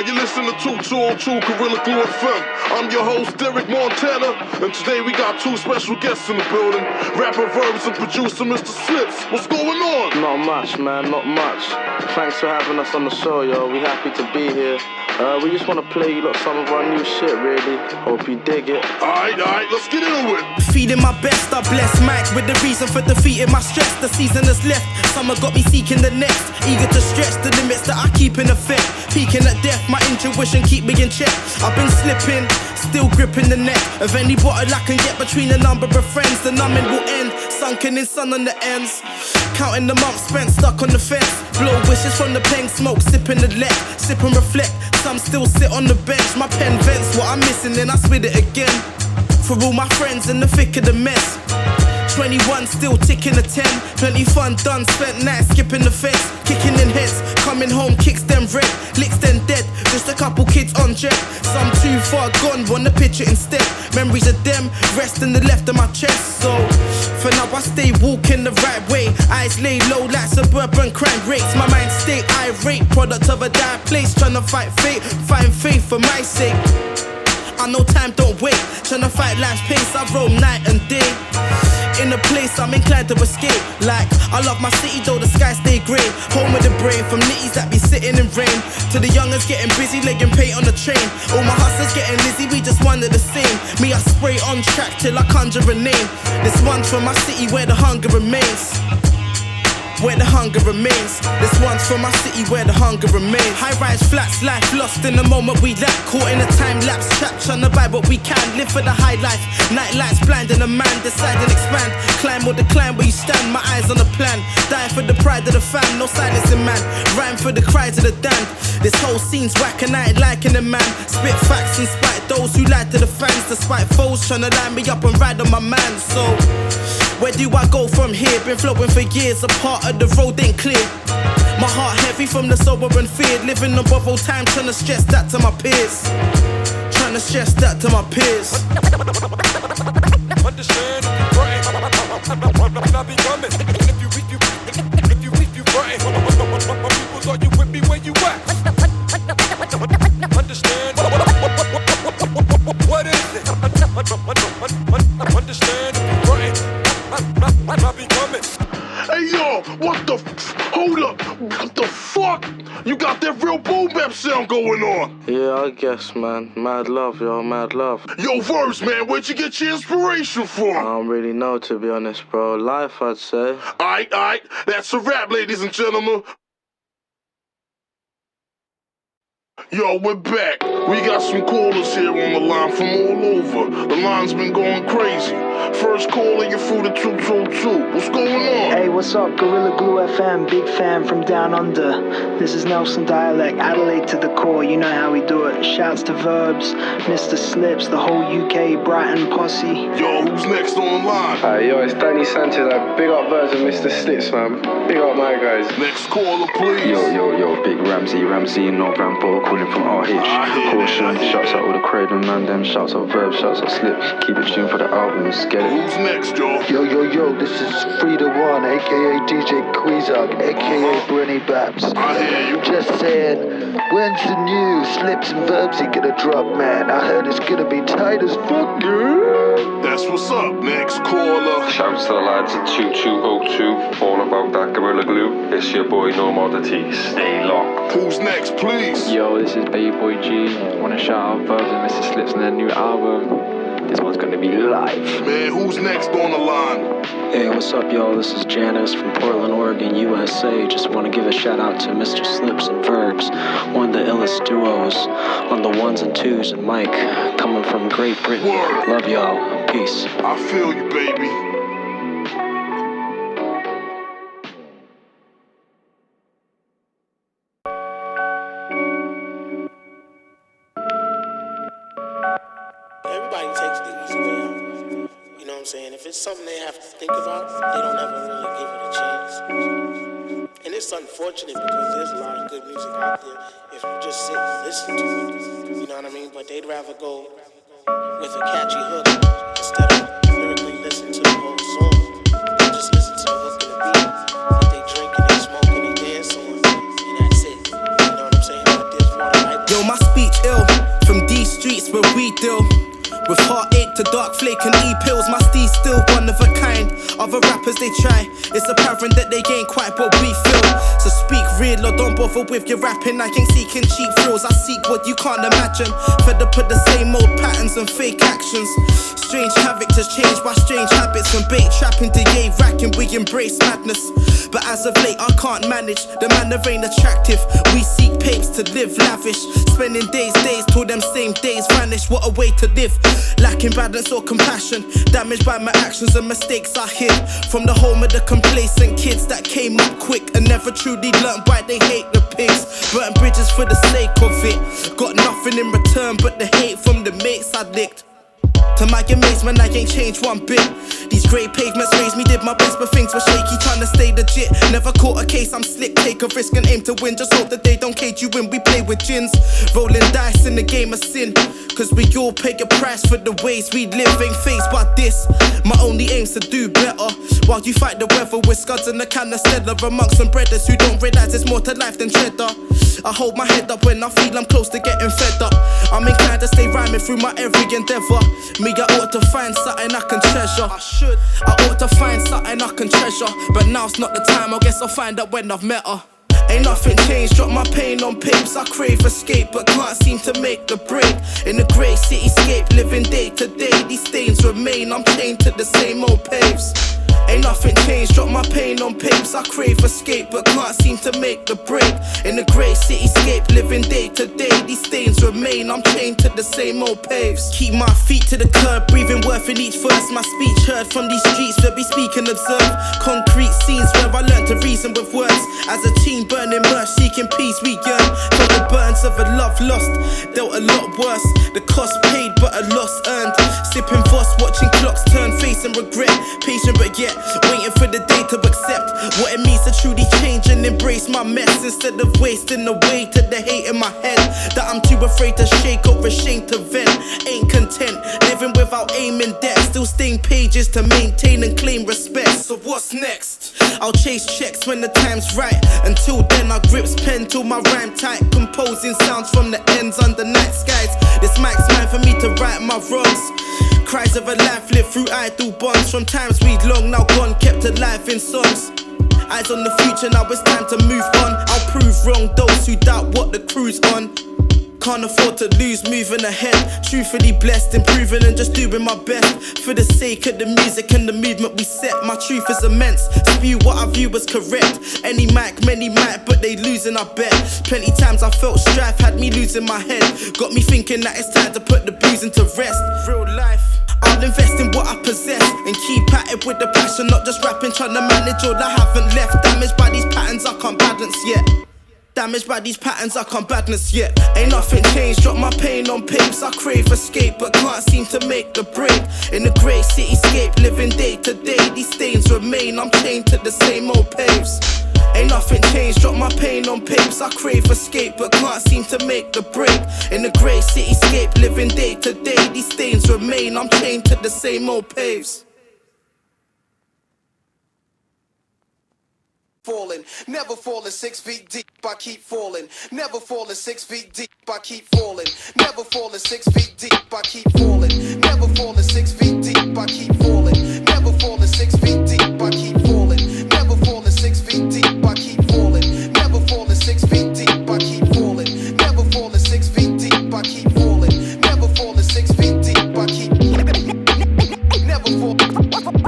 you listen to 2202 Gorilla Glue FM. I'm your host, Derek Montana, and today we got two special guests in the building. Rapper Verbs and producer Mr. Slips. What's going on? Not much, man, not much. Thanks for having us on the show, yo. We happy to be here. We just want to play you lot some of our new shit, really. Hope you dig it. Alright, let's get into it. Feeding my best, I bless Mike with the reason for defeating my stress. The season is left, summer got me seeking the next. Eager to stretch the limits that I keep in effect. Peaking at death, my intuition keep me in check. I've been slipping, still gripping the neck of any bottle I can get between a number of friends. The numbing will end, sunken in sun on the ends. Counting the months spent stuck on the fence. Blow wishes from the pen, smoke, sipping the lead. Sip and reflect, some still sit on the bench. My pen vents what I'm missing, then I spit it again. For all my friends in the thick of the mess. 21 still ticking a 10. Plenty fun done, spent nights skipping the fence. Kicking in heads, coming home, kicks them red. Licks them dead, just a couple kids on jet. Some too far gone, wanna picture instead. Memories of them, rest in the left of my chest. So, for now I stay walking the right way. Eyes lay low like suburban crime rates. My mind stay irate, product of a dire place. Tryna fight fate, find faith for my sake. I know time don't wait, tryna fight life's pace. I roam night and day. In a place I'm inclined to escape. Like, I love my city though the sky stay grey. Home with the brain, from nitties that be sitting in rain to the youngers getting busy legging paint on the train. All my hustlers getting busy, we just one of the same. Me, I spray on track till I conjure a name. This one's from my city where the hunger remains. Where the hunger remains. This one's from my city where the hunger remains. High-rise flats, life lost in the moment we lack. Caught in a time-lapse trap, trying to buy what we can. Live for the high life, night lights blinding a man. Decide and expand, climb or decline where you stand. My eyes on the plan, dying for the pride of the fam. No silence in man, rhyme for the cries of the damned. This whole scene's whack and I ain't liking the man. Spit facts in spite those who lie to the fans. Despite foes trying to line me up and ride on my man. So where do I go from here? Been flowing for years, a part of the road ain't clear. My heart heavy from the sober and feared. Living on borrowed time, trying to stress that to my peers. Trying to stress that to my peers. Understand if you're right, not be coming. If you weak, you right. My people thought you with me where you at. Understand what is it? Understand if you're right, not be coming. Hey yo, what the hold up, what the fuck? You got that real boom bap sound going on. Yeah, I guess, man. Mad love, yo, mad love. Yo, Verbs, man, where'd you get your inspiration from? I don't really know, to be honest, bro. Life, I'd say. Alright, that's a wrap, ladies and gentlemen. Yo, we're back. We got some callers here on the line from all over. The line's been going crazy. First caller, you're through the 222. What's going on? Hey, what's up? Gorilla Glue FM, big fan from down under. This is Nelson Dialect, Adelaide to the core. You know how we do it. Shouts to Verbs, Mr. Slips, the whole UK Brighton posse. Yo, who's next on the line? Yo, it's Danny Sanchez. Big up Verbs and Mr. Slips, man. Big up my guys. Next caller, please. Yo, Big Ramsey, no Rambo, calling from RH. Caution, shouts out all the Cradle man, them shouts out Verbs, shouts out Slip. Keep it tuned for the albums, get it. Who's next, yo? Yo, this is Frida One, aka DJ Quizak, aka Brenny Babs. I hear you. Just saying, when's the new Slips and Verbsy gonna drop, man? I heard it's gonna be tight as fuck, yeah? That's what's up. Next caller. Shouts to the lads at 2202, all about that Gorilla Glue. It's your boy No Modity, stay locked. Who's next, please? Yo, this is Baby Boy G. Wanna shout out Verbs and Mr. Slips and their new album. This one's gonna be live. Man, who's next on the line? Hey, what's up, y'all? This is Janice from Portland, Oregon, USA. Just want to give a shout out to Mr. Slips and Verbs, one of the illest duos on the ones and twos, and Mike, coming from Great Britain. Word. Love y'all. Peace. I feel you, baby. Everybody takes the easy way out. You know what I'm saying? If it's something they have to think about, they don't ever really give it a chance. And it's unfortunate because there's a lot of good music out there if you just sit and listen to it. You know what I mean? But they'd rather go with a catchy hook instead of lyrically listen to the whole song. They just listen to the hook and the beat that they drink and they smoke and they dance on, and that's it. You know what I'm saying? But there's more to life. Yo, my speech ill. From these streets where we deal with heartache to dark flake and e-pills. My steed's still one of a kind. Other rappers they try, it's apparent that they ain't quite what we feel. So speak real or don't bother with your rapping. I ain't seeking cheap thrills, I seek what you can't imagine. Fed up with the same old patterns and fake actions. Strange havoc has changed by strange habits. From bait trapping to yay racking, we embrace madness. But as of late I can't manage, the manner ain't attractive. We seek papes to live lavish, spending days till them same days vanish. What a way to live, lacking balance or compassion. Damaged by my actions and mistakes I hid from the home of the complacent kids that came up quick and never truly learned why they hate the pigs. Burnt bridges for the sake of it, got nothing in return but the hate from the mates I licked. To my amazement, I ain't changed one bit. These grey pavements raised me, did my best, but things were shaky, trying to stay legit. Never caught a case, I'm slick, take a risk and aim to win. Just hope that they don't cage you when we play with gins. Rolling dice in the game of sin, cause we all pay a price for the ways we live. Ain't faced by this, my only aim's to do better. While you fight the weather with scuds and a can of Stella. Amongst some brothers who don't realise there's more to life than cheddar. I hold my head up when I feel I'm close to getting fed up. I'm inclined to stay rhyming through my every endeavour. Me, I ought to find something I can treasure. I ought to find something I can treasure. But now's not the time, I guess I'll find out when I've met her. Ain't nothing changed, drop my pain on papes. I crave escape, but can't seem to make the break. In a grey cityscape, living day to day. These stains remain, I'm chained to the same old paves. Ain't nothing changed, drop my pain on papes. I crave escape, but can't seem to make the break. In a grey cityscape, living day to day. These stains remain, I'm chained to the same old paves. Keep my feet to the curb, breathing worth in each verse. My speech heard from these streets where we speak and observe. Concrete scenes where I learned to reason with words. As a teen burning merch, seeking peace we yearn. Felt the burns of a love lost, dealt a lot worse. The cost paid but a loss earned. Sipping Voss, watching clocks turn face and regret. Patient but yet waiting for the day to accept what it means to truly change and embrace my mess. Instead of wasting away to the hate in my head that I'm too afraid to shake or ashamed to vent. Ain't content, living without aim in debt. Still stain pages to maintain and claim respect. So what's next? I'll chase checks when the time's right. Until then I grips pen till my rhyme tight. Composing sounds from the ends under night skies. This mic's mine for me to right my wrongs. Cries of a life lived through idle bonds. From times we'd long now gone, kept alive in songs. Eyes on the future, now it's time to move on. I'll prove wrong those who doubt what the crew's on. Can't afford to lose, moving ahead. Truthfully blessed, improving and just doing my best. For the sake of the music and the movement we set. My truth is immense, spew what I view as correct. Any mic, many might, but they losing I bet. Plenty times I felt strife, had me losing my head. Got me thinking that it's time to put the blues into rest. Real life, I'll invest in what I possess and keep at it with the passion. Not just rapping, trying to manage all I haven't left. Damaged by these patterns I can't balance yet. Damaged by these patterns I can't badness yet. Ain't nothing changed, drop my pain on papes. I crave escape but can't seem to make the break. In a grey cityscape, living day to day. These stains remain, I'm chained to the same old paves. Ain't nothing changed, drop my pain on papes. I crave escape but can't seem to make the break. In a grey cityscape, living day to day. These stains remain, I'm chained to the same old paves. Falling, never falling 6 feet deep, I keep falling. Never falling 6 feet deep, I keep falling. Never falling 6 feet deep, I keep falling. Never falling 6 feet deep, I keep falling. Never falling 6 feet deep, I keep falling. Never falling 6 feet deep, I keep falling. Never falling 6 feet deep, I keep falling. Never falling 6 feet deep, I keep falling. Never falling 6 feet deep, I keep never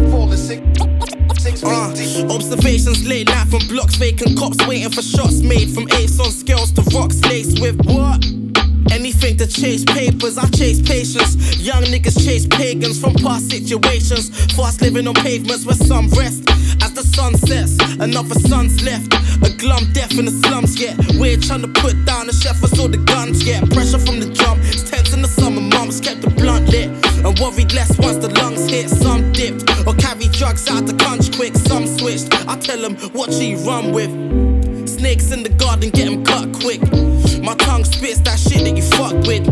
falling 6 feet deep. Observations late night from blocks, vacant cops waiting for shots made from apes on scales to rocks laced with what? Anything to chase papers, I chase patience. Young niggas chase pagans from past situations. Fast living on pavements where some rest. As the sun sets, another sun's left. A glum death in the slums, yeah. We're trying to put down the chef with all the guns, yeah. Pressure from the jump, it's tense in the summer. Mums kept the blunt lit and worried less once the lungs hit. Some dipped or carried drugs out the country quick. Some switched, I tell them what you run with. Snakes in the garden, get them cut quick. My tongue spits that shit that you fuck with.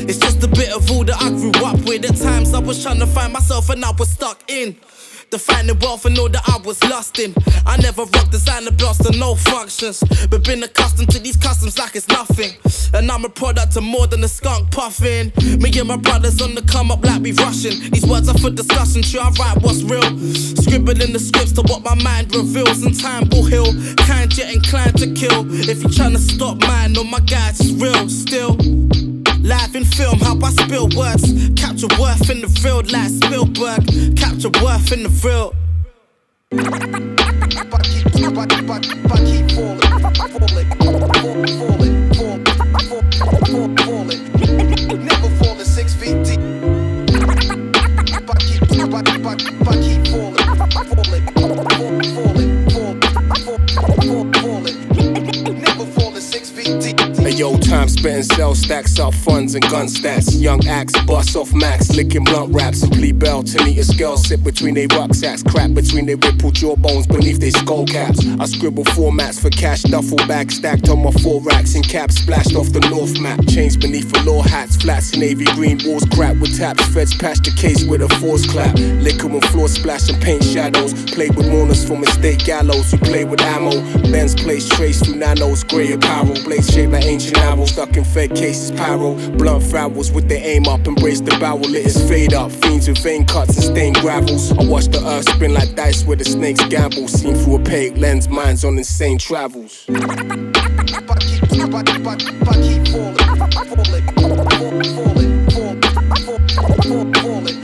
It's just a bit of all that I grew up with. At times I was trying to find myself and I was stuck in Defining wealth and all that I was lusting. I never rocked designer belts to no functions, but been accustomed to these customs like it's nothing. And I'm a product of more than a skunk puffin'. Me and my brothers on the come up like we rushing. These words are for discussion, sure I write what's real. Scribbling the scripts to what my mind reveals, and time will heal. Kind yet inclined to kill. If you're trying to stop mine, no, my guys is real still. Live in film, how I spill words. Capture worth in the real, like Spielberg. Capture worth in the real. But keep falling. Never falling 6 feet deep. But keep falling. Never falling 6 feet deep. Ayo, time spent sell stacks up funds and gun stats. Young axe, bust off max, licking blunt raps and plead bell to meet a scale. Sit between they rucksacks, crap between they rippled jawbones beneath they skull caps. I scribble formats for cash, duffel bag stacked on my 4 racks and caps splashed off the north map. Chains beneath velour hats, flats navy green walls cracked with taps. Feds patched the case with a force clap. Liquor on floor splash and paint shadows. Played with mourners for mistake gallows. You play with ammo. Ben's place traced through nanos. Grey apparel, blades shaped like ancient arrows. Stuck in fed cases, pyro. Blunt fouls with their aim up. Embrace the barrel, lit his fade up. Fiends with vein cuts and stained gravels. I watch the earth spin like dice where the snakes gamble. Seen through opaque lens, minds on insane travels. But keep falling.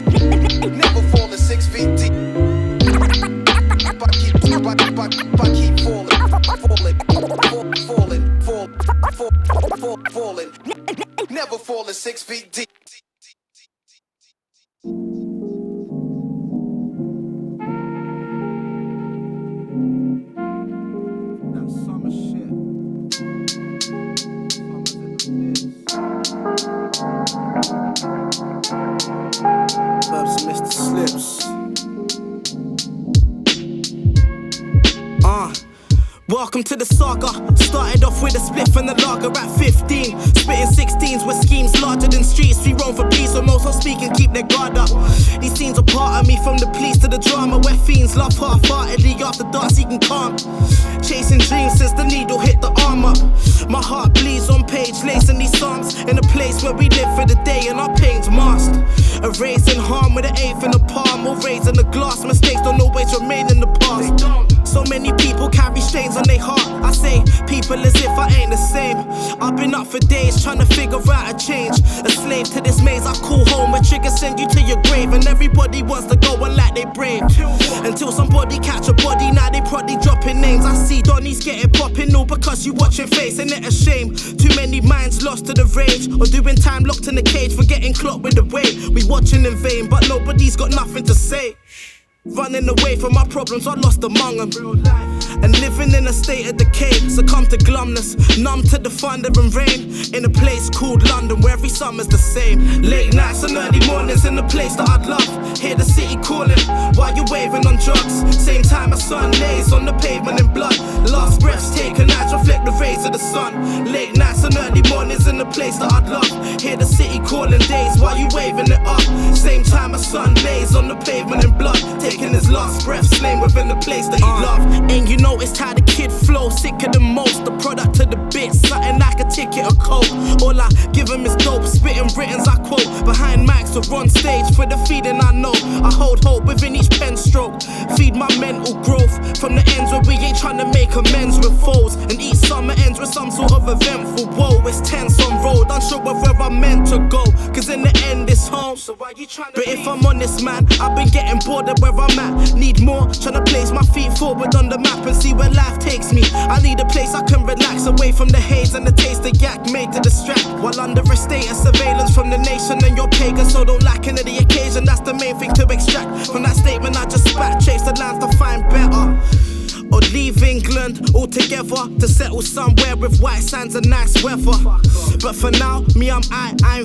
Never falling 6 feet deep. But keep falling. Never falling 6 feet deep. That summer shit. Verbs and Mr. Slips. Welcome to the saga. Started off with a spliff and a lager at 15. Spitting 16s with schemes larger than streets. We roam for peace, so most don't speak and keep their guard up. These scenes are part of me, from the police to the drama, where fiends love half-heartedly after dark seeking calm. Chasing dreams since the needle hit the arm up. My heart bleeds on page, lacing these songs in a place where we live for the day and our pain's masked. Erasing harm with an eighth in the palm, or raising the glass. Mistakes don't always remain in the past. So many people carry stains on their heart. I say people as if I ain't the same. I've been up for days trying to figure out a change. A slave to this maze I call home, where triggers send you to your grave. And everybody wants to go on like they brave. Until somebody catch a body, now they probably dropping names. I see Donnie's getting popping all because you watching face. Ain't it a shame? Too many minds lost to the rage, or doing time locked in the cage for getting clocked with the weight. We watching in vain, but nobody's got nothing to say. Running away from my problems, I lost among them. And living in a state of decay, succumb to glumness, numb to the thunder and rain. In a place called London, where every summer's the same. Late nights and early mornings in a place that I'd love. Hear the city calling while you're waving on drugs. Same time a sun lays on the pavement in blood. Last breaths taken out reflect the rays of the sun. Late nights and early mornings in a place that I'd love. Hear the city calling days while you waving it up. Same time a sun lays on the pavement in blood. Taking his last breath, slain within the place that he loved. And you noticed how the kid flows, sicker than most. The product of the bits, something like a ticket or coke. All I give him is dope, spitting writtens I quote. Behind mics or on stage for the feeding I know. I hold hope within each pen stroke. Feed my mental growth from the ends where we ain't trying to make amends with foes. And each summer ends with some sort of eventful woe. It's tense on road, unsure of where I'm meant to go. Cause in the end it's home. So why you trying to But if I'm honest, man, I've been getting bored of where I'm at. Need more, tryna place my feet forward on the map and see where life takes me. I need a place I can relax, away from the haze and the taste of yak made to distract. While under a state of surveillance from the nation, and you're pagan, so don't lack into the occasion. That's the main thing to extract from that statement I just spat. Chase the lines to find better, or leave England altogether to settle somewhere with white sands and nice weather. But for now, me I'm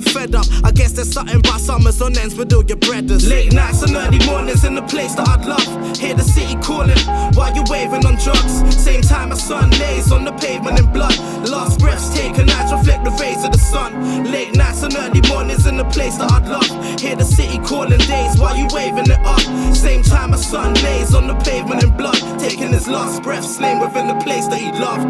fed up. I guess there's something about summers on ends with all your breaders. Late nights and early mornings in the place that I'd love. Hear the city calling while you're waving on drugs. Same time a sun lays on the pavement in blood. Last breaths taken out reflect the rays of the sun. Late nights and early mornings One is in the place that I'd love. Hear the city calling days while you waving it up. Same time a sun lays on the pavement in blood, taking his last breath, slain within the place that he loved.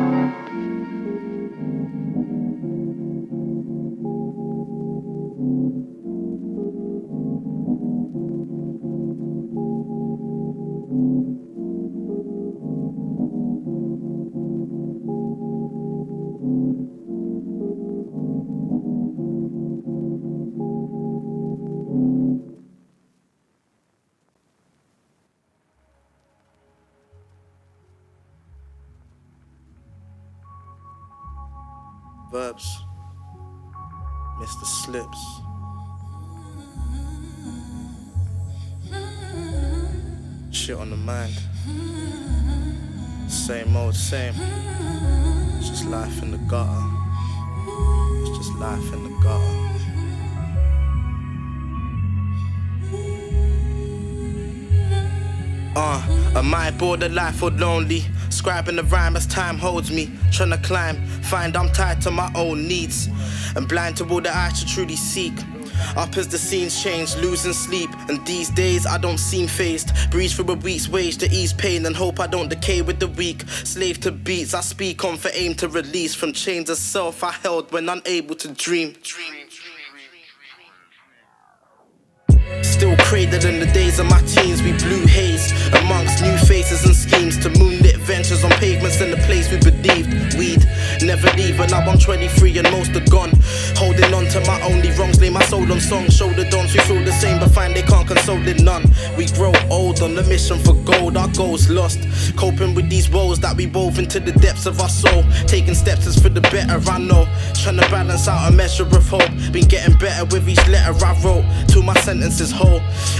Verbs, Mr. Slips. Shit on the mind. Same old same. It's just life in the gutter. It's just life in the gutter. Am I bored of life or lonely? Scribing the rhyme as time holds me. Tryna climb, find I'm tied to my own needs, and blind to all that I should truly seek. Up as the scenes change, losing sleep, and these days I don't seem phased. Breathe through a week's wage to ease pain and hope I don't decay with the weak. Slave to beats I speak on for aim to release from chains of self I held when unable to dream. Still cradled in the days of my teens, we blew haze amongst new faces and schemes to moonlit ventures on pavements in the place we believed we'd never leave. And now I'm 23 and most are gone, holding on to my only wrongs, lay my soul on songs. Shoulder dons, we feel the same but find they can't console it none. We grow old on the mission for gold, our goals lost, coping with these woes that we wove into the depths of our soul. Taking steps is for the better, I know, trying to balance out a measure of hope. Been getting better with each letter I wrote, till my sentences whole.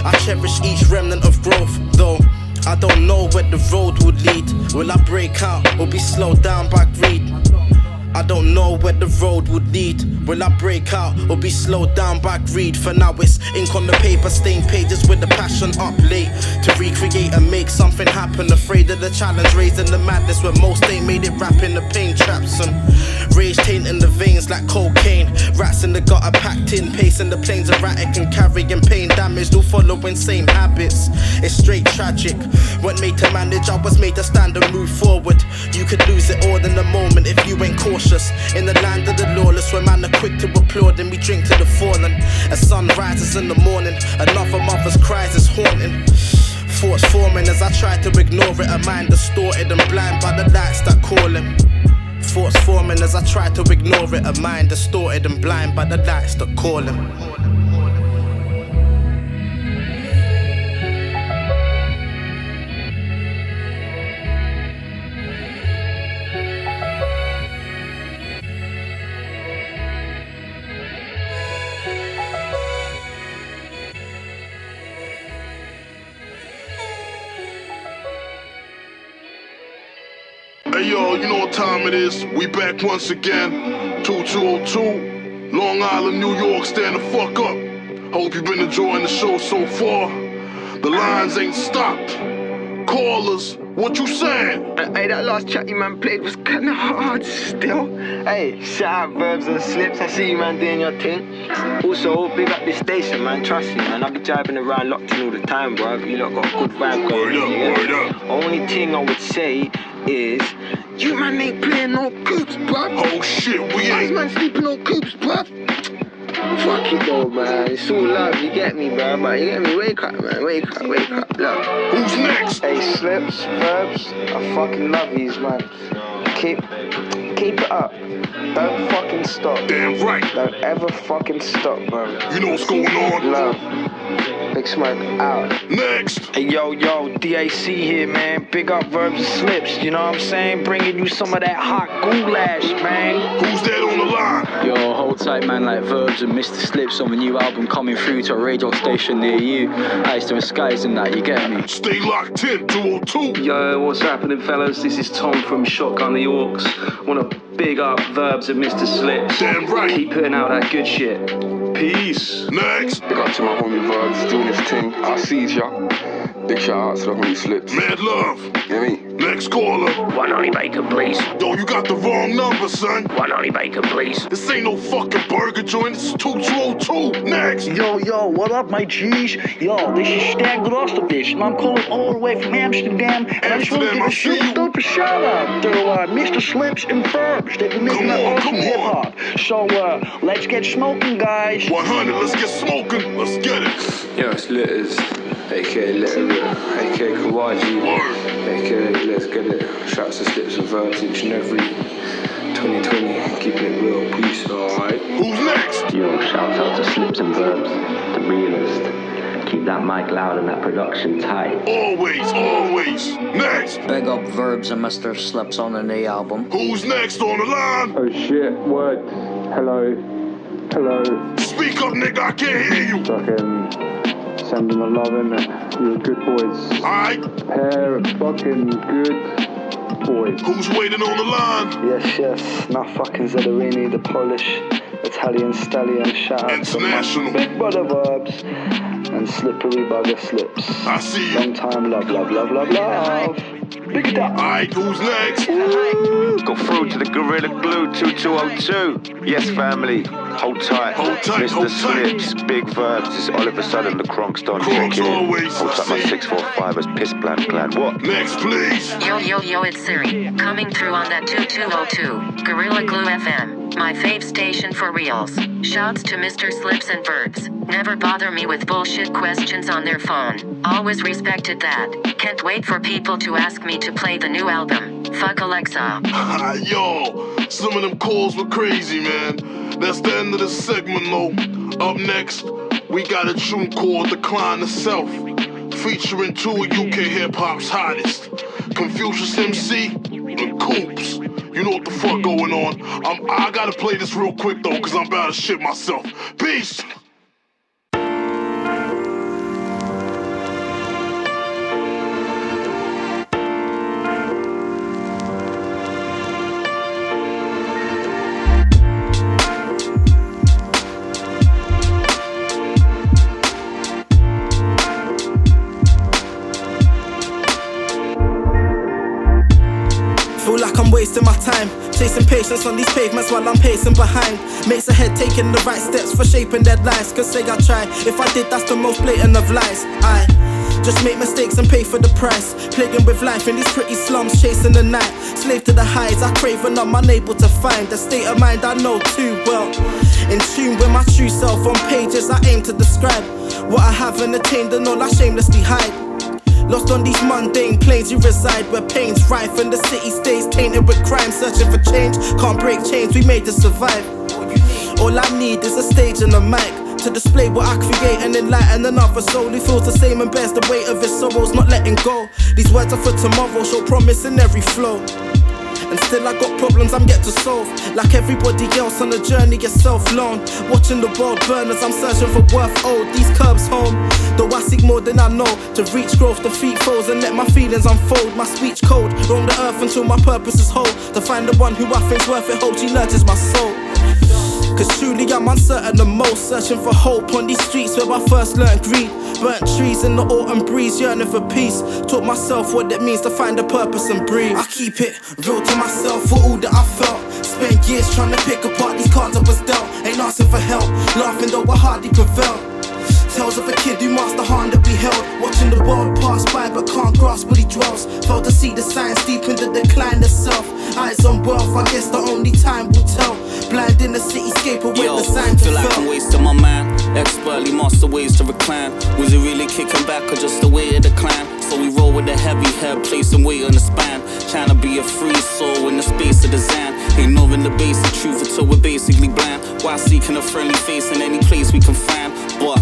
I cherish each remnant of growth, though I don't know where the road would lead. Will I break out or be slowed down by greed? I don't know where the road would lead. Will I break out or be slowed down by greed? For now it's ink on the paper, stained pages with the passion up late to recreate and make something happen. Afraid of the challenge, raised in the madness where most ain't made it. Rapping the pain traps and rage tainting the veins like cocaine. Rats in the gutter packed in, pacing the plains erratic and carrying pain damaged, all following same habits. It's straight tragic. Weren't made to manage, I was made to stand and move forward. You could lose it all in the moment if you ain't cautious. In the land of the lawless, where man are quick to applaud and we drink to the fallen. As sun rises in the morning, another mother's cries is haunting. Thoughts forming as I try to ignore it, a mind distorted and blind by the lights that call him. Thoughts forming as I try to ignore it, a mind distorted and blind by the lights that call him. Hey yo, you know what time it is? We back once again. 2202, Long Island, New York, stand the fuck up. Hope you've been enjoying the show so far. The lines ain't stopped. Callers, what you saying? Hey, that last chat you man played was kinda hard still. Hey, shout out Verbs and Slips, I see you man doing your thing. Also, big up this station man, trust me man, I be driving around locked in all the time, bro. You lot got a good vibe going. Word up. Only thing I would say is, you man ain't playing no coops, bruv. Oh shit, we ain't. Why is man sleeping on coops, bruv? Fuck it though, man. It's all love, you get me, bro. But you get me? Wake up, man. Wake up, love. Who's next? Hey, Slips, Verbs, I fucking love these, man. Keep it up. Don't fucking stop. Damn right. Don't ever fucking stop, bro. You know what's going on? Love. Big Smoke out. Next. Hey, yo, DAC here, man. Big up Verbs and Slips, you know what I'm saying? Bringing you some of that hot goulash, man. Who's that on the line? Yo, hold tight, man, like Verbs and Mr. Slips on the new album coming through to a radio station near you. Ice to the skies and that, you get me? Stay locked in, 202. Yo, what's happening, fellas? This is Tom from Shotgun the Orcs. Wanna big up Verbs and Mr. Slips. Damn right. Keep putting out that good shit. Peace. Next. Big up to my homie Verbs doing his thing. I sees ya. Big shout out to the homie Slips. Mad love. You know me? Next caller. One honey bacon, please. Yo, you got the wrong number, son. One honey bacon, please. This ain't no fucking burger joint. This is 2202. Next. Yo, what up, my G's? Yo, this is Stag Rostovich, and I'm calling all the way from Amsterdam. And I just want to give a super shout out to Mr. Slips and Verbs. They've been making that awesome hip hop. So let's get smoking, guys. 100. Let's get smoking. Let's get it. Yo, it's Litters, aka Litter, aka Kawaji, aka Let's Get It. Shouts to Slips and Verbs each and every 2020. Keeping it real, peace, alright. Who's next? Yo, shouts out to Slips and Verbs, the realest. Keep that mic loud and that production tight. Always. Next. Big up Verbs and Mr. Slips on the new album. Who's next on the line? Oh shit, word. Hello. Speak up, nigga, I can't hear you. Fucking sending the love in it. You're good boys. Alright. Pair of fucking good boys. Who's waiting on the line? Yes. Not fucking Zedarini, the Polish Italian stallion. Shout out to my big brother Verbs and Slippery Bugger Slips. I see you. Long time love. Big it up. Alright, who's next? Got through to the Gorilla Glue 2202. Yes, family. Hold tight. Mr. Slips, Big Verbs. It's Oliver Sudden, the Kronks Don. Check it in. Hold tight, my 645ers. Piss bland glad. What? Next, please. Yo, it's Siri. Coming through on that 2202. Gorilla Glue FM. My fave station for reals. Shouts to Mr. Slips and Verbs. Never bother me with bullshit questions on their phone. Always respected that. Can't wait for people to ask me to play the new album. Fuck Alexa. Yo, some of them calls were crazy, man. That's the end of the segment, though. Up next, we got a tune called Decline the Self, featuring two of UK hip-hop's hottest, Confucius MC and Coops. You know what the fuck going on. I gotta play this real quick, though, because I'm about to shit myself. Peace! Feel like I'm wasting my time, chasing patience on these pavements while I'm pacing behind. Mates ahead taking the right steps for shaping their lives. Cause say I try, if I did that's the most blatant of lies. I just make mistakes and pay for the price. Plaguing with life in these pretty slums, chasing the night. Slave to the highs, I crave and I'm unable to find the state of mind I know too well. In tune with my true self on pages I aim to describe what I haven't attained and all I shamelessly hide. Lost on these mundane plains you reside, where pain's rife and the city stays tainted with crime. Searching for change, can't break chains we made to survive. All I need is a stage and a mic to display what I create and enlighten another soul who feels the same and bears the weight of his sorrows, not letting go. These words are for tomorrow, show promise in every flow. And still I got problems I'm yet to solve. Like everybody else on a journey, you're self-lone. Watching the world burn as I'm searching for worth owed. These curbs home, though I seek more than I know. To reach growth, defeat foes and let my feelings unfold. My speech code, roam the earth until my purpose is whole. To find the one who I think's worth it, hope she nurtures my soul. Cause truly I'm uncertain the most, searching for hope on these streets where I first learned greed. Burnt trees in the autumn breeze, yearning for peace. Taught myself what it means to find a purpose and breathe. I keep it real to myself for all that I felt. Spent years trying to pick apart these cards I was dealt. Ain't asking for help, laughing though I hardly prevail. Tales of a kid who masked the hand that we held. Watching the world pass by but can't grasp what he dwells. Failed to see the signs deep in the decline of self. Eyes on wealth, I guess the only time will tell. Blind in the cityscape, await the sign to feel like I'm wasting my mind. Expertly master ways to recline. Was it really kicking back or just the way of the climb? So we roll with a heavy head, placing weight on the spine. Trying to be a free soul in the space of design. Ignoring the basic truth until we're basically blind. While seeking a friendly face in any place we can find. But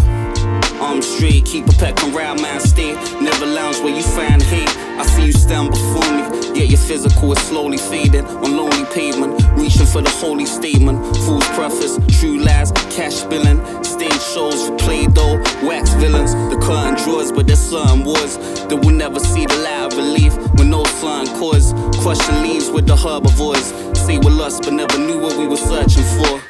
I'm straight, keep a peck around man, stay. Never lounge where you find hate. I see you stand before me, yet your physical is slowly fading. On lonely pavement, reaching for the holy statement. Fool's preface, true lies, cash spilling. Stage shows for Play-Doh, wax villains. The curtain draws, but there's certain wars that will never see the light of relief. With no certain cause, crushing leaves with the herbivores. Say we're lost, but never knew what we were searching for.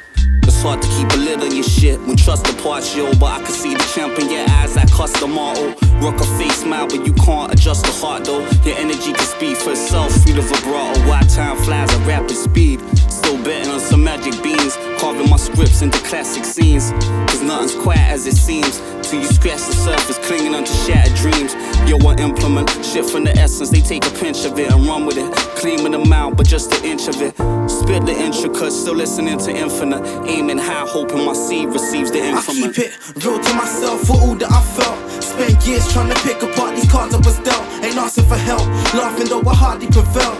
The It's hard to keep a lid on your shit when trust departs, yo. But I can see the champ in your eyes, that custom motto. Rock a face smile, but you can't adjust the heart, though. Your energy can speak for itself, free the vibrato. Why time flies at rapid speed. Still betting on some magic beans, carving my scripts into classic scenes. Cause nothing's quite as it seems till you scratch the surface, clinging onto shattered dreams. Yo, I implement shit from the essence. They take a pinch of it and run with it, cleaning them out, but just an inch of it. Spit the intricate, still listening to infinite, aiming high, hoping my seed receives the increment. I keep it real to myself for all that I felt. Spent years trying to pick apart these cards I was dealt. Ain't asking for help, laughing though I hardly prevail.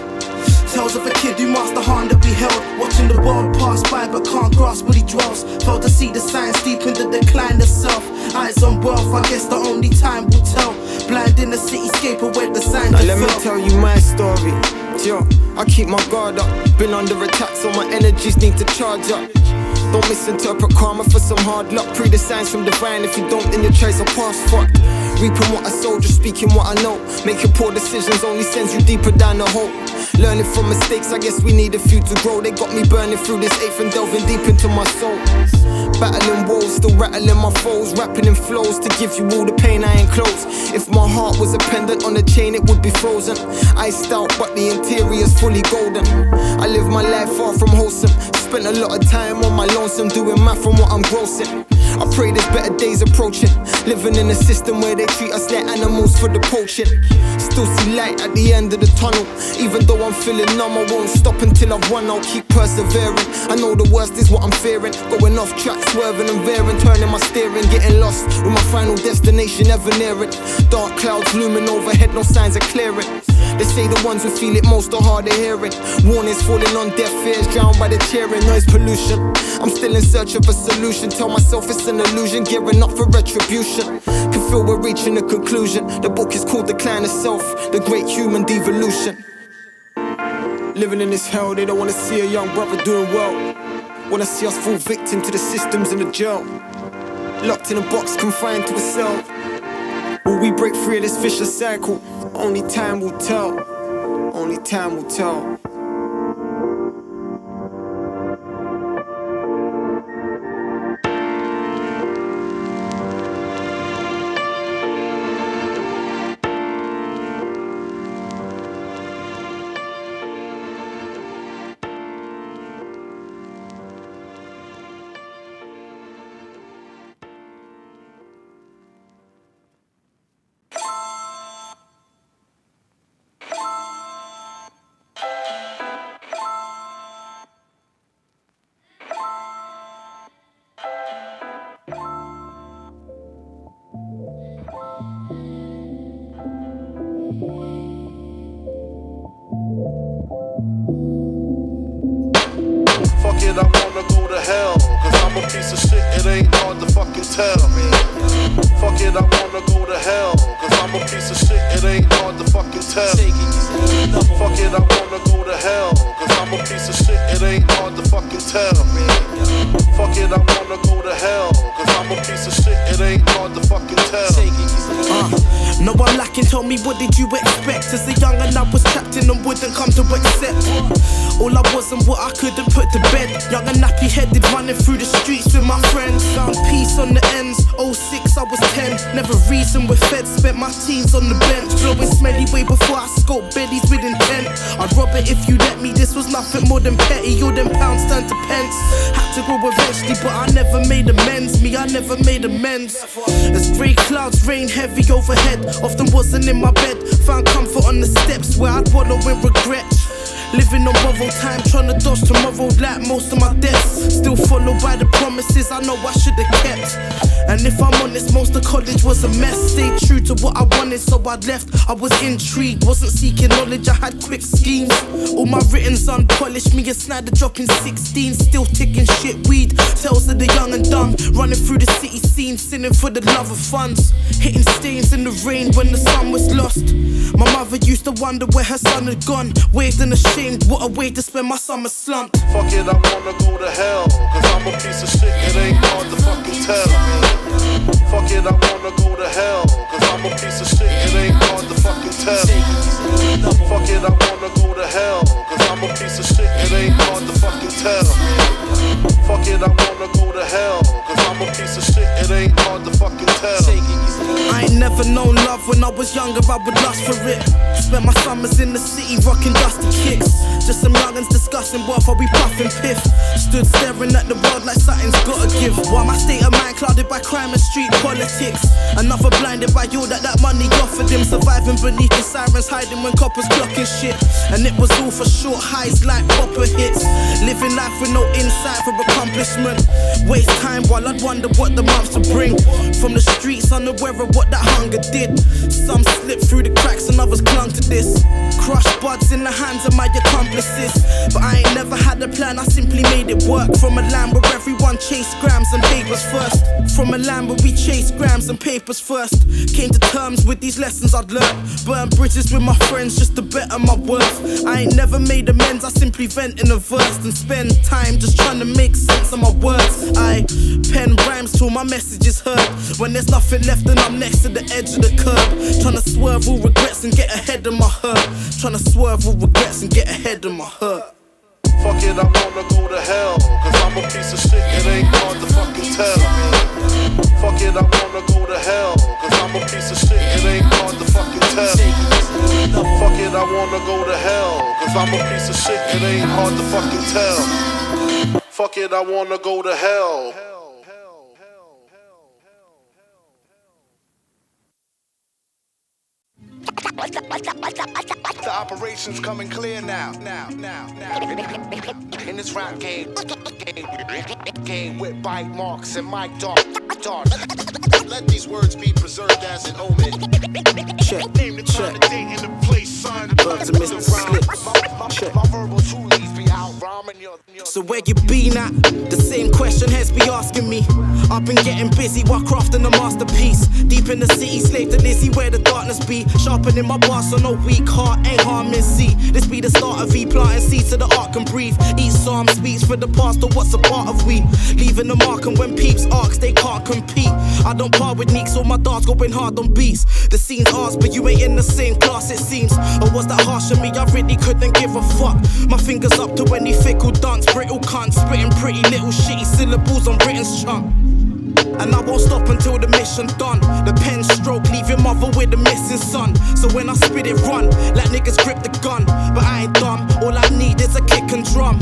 Tales of a kid who masked the hand that we held, watching the world pass by but can't grasp what he dwells. Failed to see the signs deep in the decline of self. Eyes on wealth, I guess the only time will tell. Blind in the cityscape of where the signs now let me tell you my story. Yo, I keep my guard up. Been under attack so my energies need to charge up. Don't misinterpret karma for some hard luck. Pre the signs from divine. If you don't, then your choice will pass fucked. Reaping what I sow, just speaking what I know. Making poor decisions only sends you deeper down the hole. Learning from mistakes, I guess we need a few to grow. They got me burning through this eighth and delving deep into my soul. Battling woes, still rattling my foes. Rapping in flows to give you all the pain I enclose. If my heart was a pendant on a chain, it would be frozen. Iced out, but the interior's fully golden. I live my life far from wholesome. Spent a lot of time on my lonesome, doing math from what I'm grossing. I pray there's better days approaching. Living in a system where they treat us like animals for the poaching. Still see light at the end of the tunnel. Even though I'm feeling numb, I won't stop until I've won. I'll keep persevering. I know the worst is what I'm fearing. Going off track, swerving and veering, turning my steering, getting lost with my final destination ever nearing. Dark clouds looming overhead, no signs of clearing. They say the ones who feel it most are hard of hearing. Warnings falling on deaf ears, drowned by the cheering. Noise pollution, I'm still in search of a solution. Tell myself it's an illusion, gearing up for retribution. Can feel we're reaching a conclusion. The book is called Decline of Self, the great human devolution. Living in this hell, they don't wanna see a young brother doing well. Wanna see us fall victim to the systems in the jail. Locked in a box, confined to a cell. Will we break free of this vicious cycle? Only time will tell. Only time will tell. I wanna go to hell, cause I'm a piece of shit, it ain't hard to fucking tell. Fuck it, I wanna go to hell, cause I'm a piece of shit, it ain't hard to fucking tell. Fuck it, I wanna go to hell, cause I'm a piece of shit, it ain't hard to fucking tell. Fuck it, I wanna go to hell, cause I'm a piece of shit, it ain't hard to fucking tell. No one lacking, told me what did you expect? As a young and I was trapped in and wouldn't come to accept. All I was and what I couldn't put to bed. Young and nappy headed, running through the streets with my friends. Found peace on the ends, 06 I was 10. Never reasoned with feds, spent my teens on the bench. Blowing smelly way before I scope bellies with intent. I'd rob it if you let me, this was nothing more than petty. All them pounds turned to pence. Had to grow eventually, but I never made amends. Me, I never made amends. As grey clouds rain heavy overhead, often wasn't in my bed. Found comfort on the steps where I'd wallow in regret. Living on borrowed time, trying to dodge tomorrow like most of my debts. Still followed by the promises I know I should have kept. And if I'm honest, most of college was a mess. Stayed true to what I wanted, so I left. I was intrigued, wasn't seeking knowledge, I had quick schemes. All my written's unpolished, me and Snyder dropping 16. Still ticking shit weed, tales of the young and dumb. Running through the city scene, sinning for the love of funds. Hitting stains in the rain when the sun was lost. My mother used to wonder where her son had gone. Waved and ashamed, what a way to spend my summer slumped. Fuck it, I wanna go to hell, cause I'm a piece of shit, it ain't hard to fucking tell. Fuck it, I wanna go to hell, cause I'm a piece of shit, it ain't hard to fucking tell. Fuck it, I wanna go to hell, cause I'm a piece of shit, it ain't hard to fucking tell. Fuck it, I wanna go to hell. Cause I'm a piece of shit, it ain't hard to fucking tell. I ain't never known love when I was younger, I would lust for it. Spent my summers in the city rocking dusty kicks. Just some youngins discussing what while we puffin' piff. Stood staring at the world like something's gotta give. While my state of mind clouded by crime and street politics. Another blinded by all that money offered him. Surviving beneath the sirens, hiding when coppers clocking shit. And it was all for short highs like popper hits. Living life with no insight for accomplishment. Waste time while I'd wonder what the months would bring. From the streets unaware of what that hunger did. Some slipped through the cracks and others clung to this. Crushed buds in the hands of my accomplices. But I ain't never had a plan, I simply made it work. From a land where everyone chased grams and papers first. From a land where we chased grams and papers first. Came to terms with these lessons I'd learned. Burned bridges with my friends just to better my worth. I ain't never made amends, I simply vent in a verse. And spend time just trying to make sense of my words. I pen rhymes till my message is heard. When there's nothing left and I'm next to the edge of the curb. Trying to swerve all regrets and get ahead of my hurt. Trying to swerve all regrets and get ahead of my hurt. Fuck it, I wanna go to hell. Cause I'm a piece of shit, it ain't hard to fucking tell. Fuck it, I wanna go to hell. Cause I'm a piece of shit, it ain't hard to fucking tell. Fuck it, I wanna go to hell. Cause I'm a piece of shit, it ain't hard to fucking tell. Fuck it, I wanna go to hell. The operation's coming clear now. In this rap game with bite marks and mic dark. Let these words be preserved as an omen. Check. Name the time, the date, and the place, son. Birds and Mr. Slips. Check. My verbal toolies be out rhyming your. So where you been at? The same question heads be asking me. I've been getting busy while crafting a masterpiece. Deep in the city, slave to Lizzie, where the darkness be. Sharpening my bars so no weak heart ain't harming. See, this be the start of V, planting seeds so the art can breathe. Each psalm speaks for the past or what's a part of we. Leaving a mark, and when peeps ask, they can't compete. I don't par with Neeks, so my darts going hard on beats. The scene's ours, but you ain't in the same class, it seems. Or was that harsh on me? I really couldn't give a fuck. My fingers up to any fickle dance, brittle cunt, spitting pretty little shitty syllables on Britain's chunk. And I won't stop until the mission done. The pen stroke, leave your mother with a missing son. So when I spit it, run, like niggas grip the gun. But I ain't dumb, all I need is a kick and drum.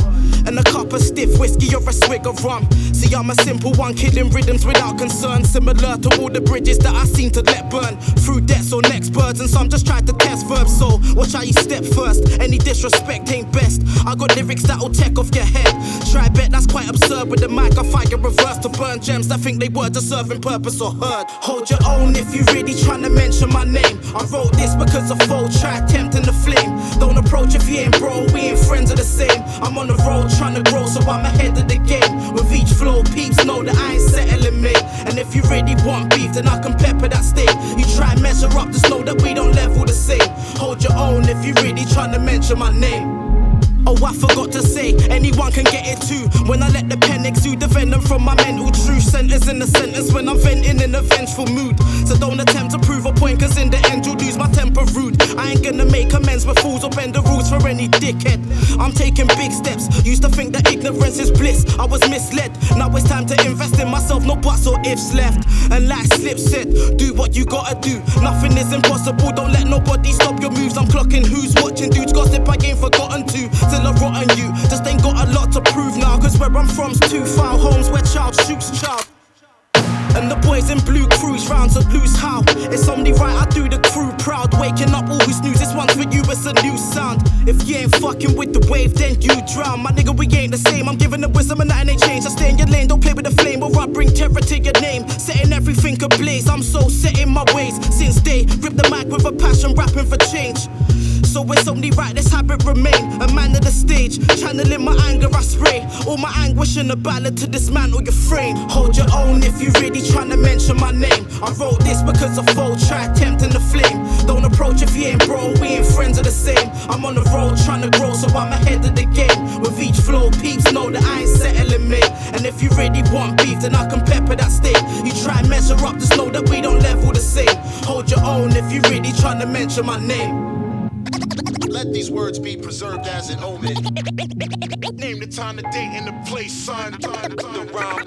And a cup of stiff whiskey or a swig of rum. See, I'm a simple one, killing rhythms without concern. Similar to all the bridges that I seem to let burn. Through debts or next birds, and some just try to test verbs. So watch how you step first, any disrespect ain't best. I got lyrics that'll take off your head. Try bet, that's quite absurd. With the mic I fire reverse to burn gems that think they were just serving purpose or heard. Hold your own if you really tryna mention my name. I wrote this because a foe tried tempting the flame. Don't approach if you ain't bro, we ain't friends are the same. I'm on the road tryna grow, so I'm ahead of the game. With each flow, peeps know that I ain't settling, mate. And if you really want beef, then I can pepper that steak. You try and measure up, just know that we don't level the same. Hold your own if you really tryna mention my name. Oh, I forgot to say, anyone can get it too. When I let the pen exude the venom from my mental truth. Centers in the sentence when I'm venting in a vengeful mood. So don't attempt to prove a point, cause in the end you'll lose my temper rude. I ain't gonna make amends with fools or bend the rules for any dickhead. I'm taking big steps, used to think that ignorance is bliss. I was misled, now it's time to invest in myself, no buts or ifs left. And like Slip said, do what you gotta do. Nothing is impossible, don't let nobody stop your moves. I'm clocking who's watching, dudes gossip I ain't forgotten to. Still a rotten you, just ain't got a lot to prove now. Cause where I'm from's too far, homes where child shoots child. And the boys in blue cruise round to lose how. It's only right I do the crew proud. Waking up all who's news, this one's for you, it's a new sound. If you ain't fucking with the wave, then you drown. My nigga, we ain't the same, I'm giving the wisdom and nothing ain't changed. I stay in your lane, don't play with the flame, or I bring terror to your name. Setting everything ablaze, I'm so set in my ways. Since they grip the mic with a passion, rapping for change. So it's only right this habit remain. A man of the stage, channeling my anger I spray. All my anguish in a ballad to dismantle your frame. Hold your own if you really tryna mention my name. I wrote this because a foe tried tempting the flame. Don't approach if you ain't bro, we ain't friends are the same. I'm on the road tryna grow, so I'm ahead of the game. With each flow, peeps know that I ain't settling, mate. And if you really want beef, then I can pepper that steak. You try and measure up, just know that we don't level the same. Hold your own if you really tryna mention my name. Let these words be preserved as an omen. Name the time, the date, and the place, son. The rhyme.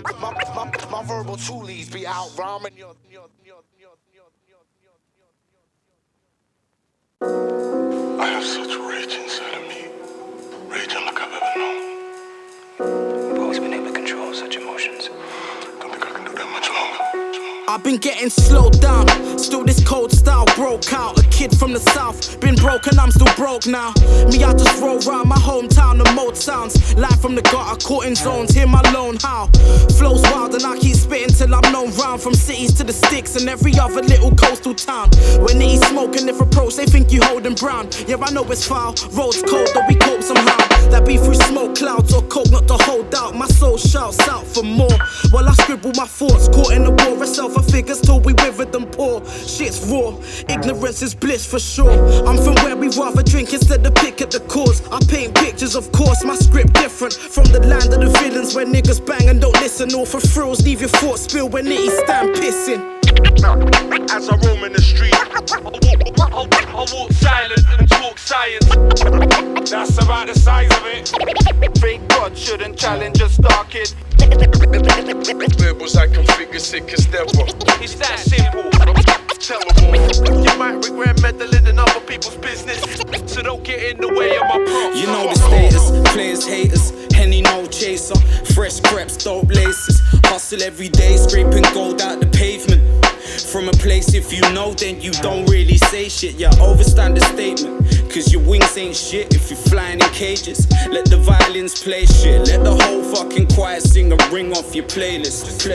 My verbal toolies be out rhyming your. I have such rage inside of me. Rage unlike I've ever known. I've always been able to control such emotions. Don't think I can do that much longer. I've been getting slowed down, still this cold style broke out. A kid from the south, been broken, I'm still broke now. Me, I just roll round my hometown, the mode sounds. Live from the gutter, caught in zones, hear my lone how. Flows wild and I keep spitting till I'm known round. From cities to the sticks and every other little coastal town. When they eat smoke and if approach, they think you holding brown. Yeah, I know it's foul, roads cold, but we cope somehow. That be through smoke clouds or coke, not to hold out. My soul shouts out for more, while I scribble my thoughts. Caught in the war itself, figures till we withered them poor. Shit's raw, ignorance is bliss for sure. I'm from where we rather drink instead of pick at the cause. I paint pictures, of course, my script different from the land of the villains where niggas bang and don't listen. All for thrills, leave your thoughts spill when nitty stand pissing. As I roam in the street, I walk silent and talk science. That's about the size of it. Fake God shouldn't challenge a star kid. Labels I configure sick as ever. It's that simple. Tellable. You might regret meddling in other people's business, so don't get in the way of my props. You know the status, players, haters, Henny no chaser, fresh creps, dope laces, hustle every day, scraping gold out the pavement. From a place if you know, then you don't really say shit. Yeah, overstand the statement, cause your wings ain't shit if you're flying in cages. Let the violins play shit, let the whole fucking choir sing a ring off your playlist.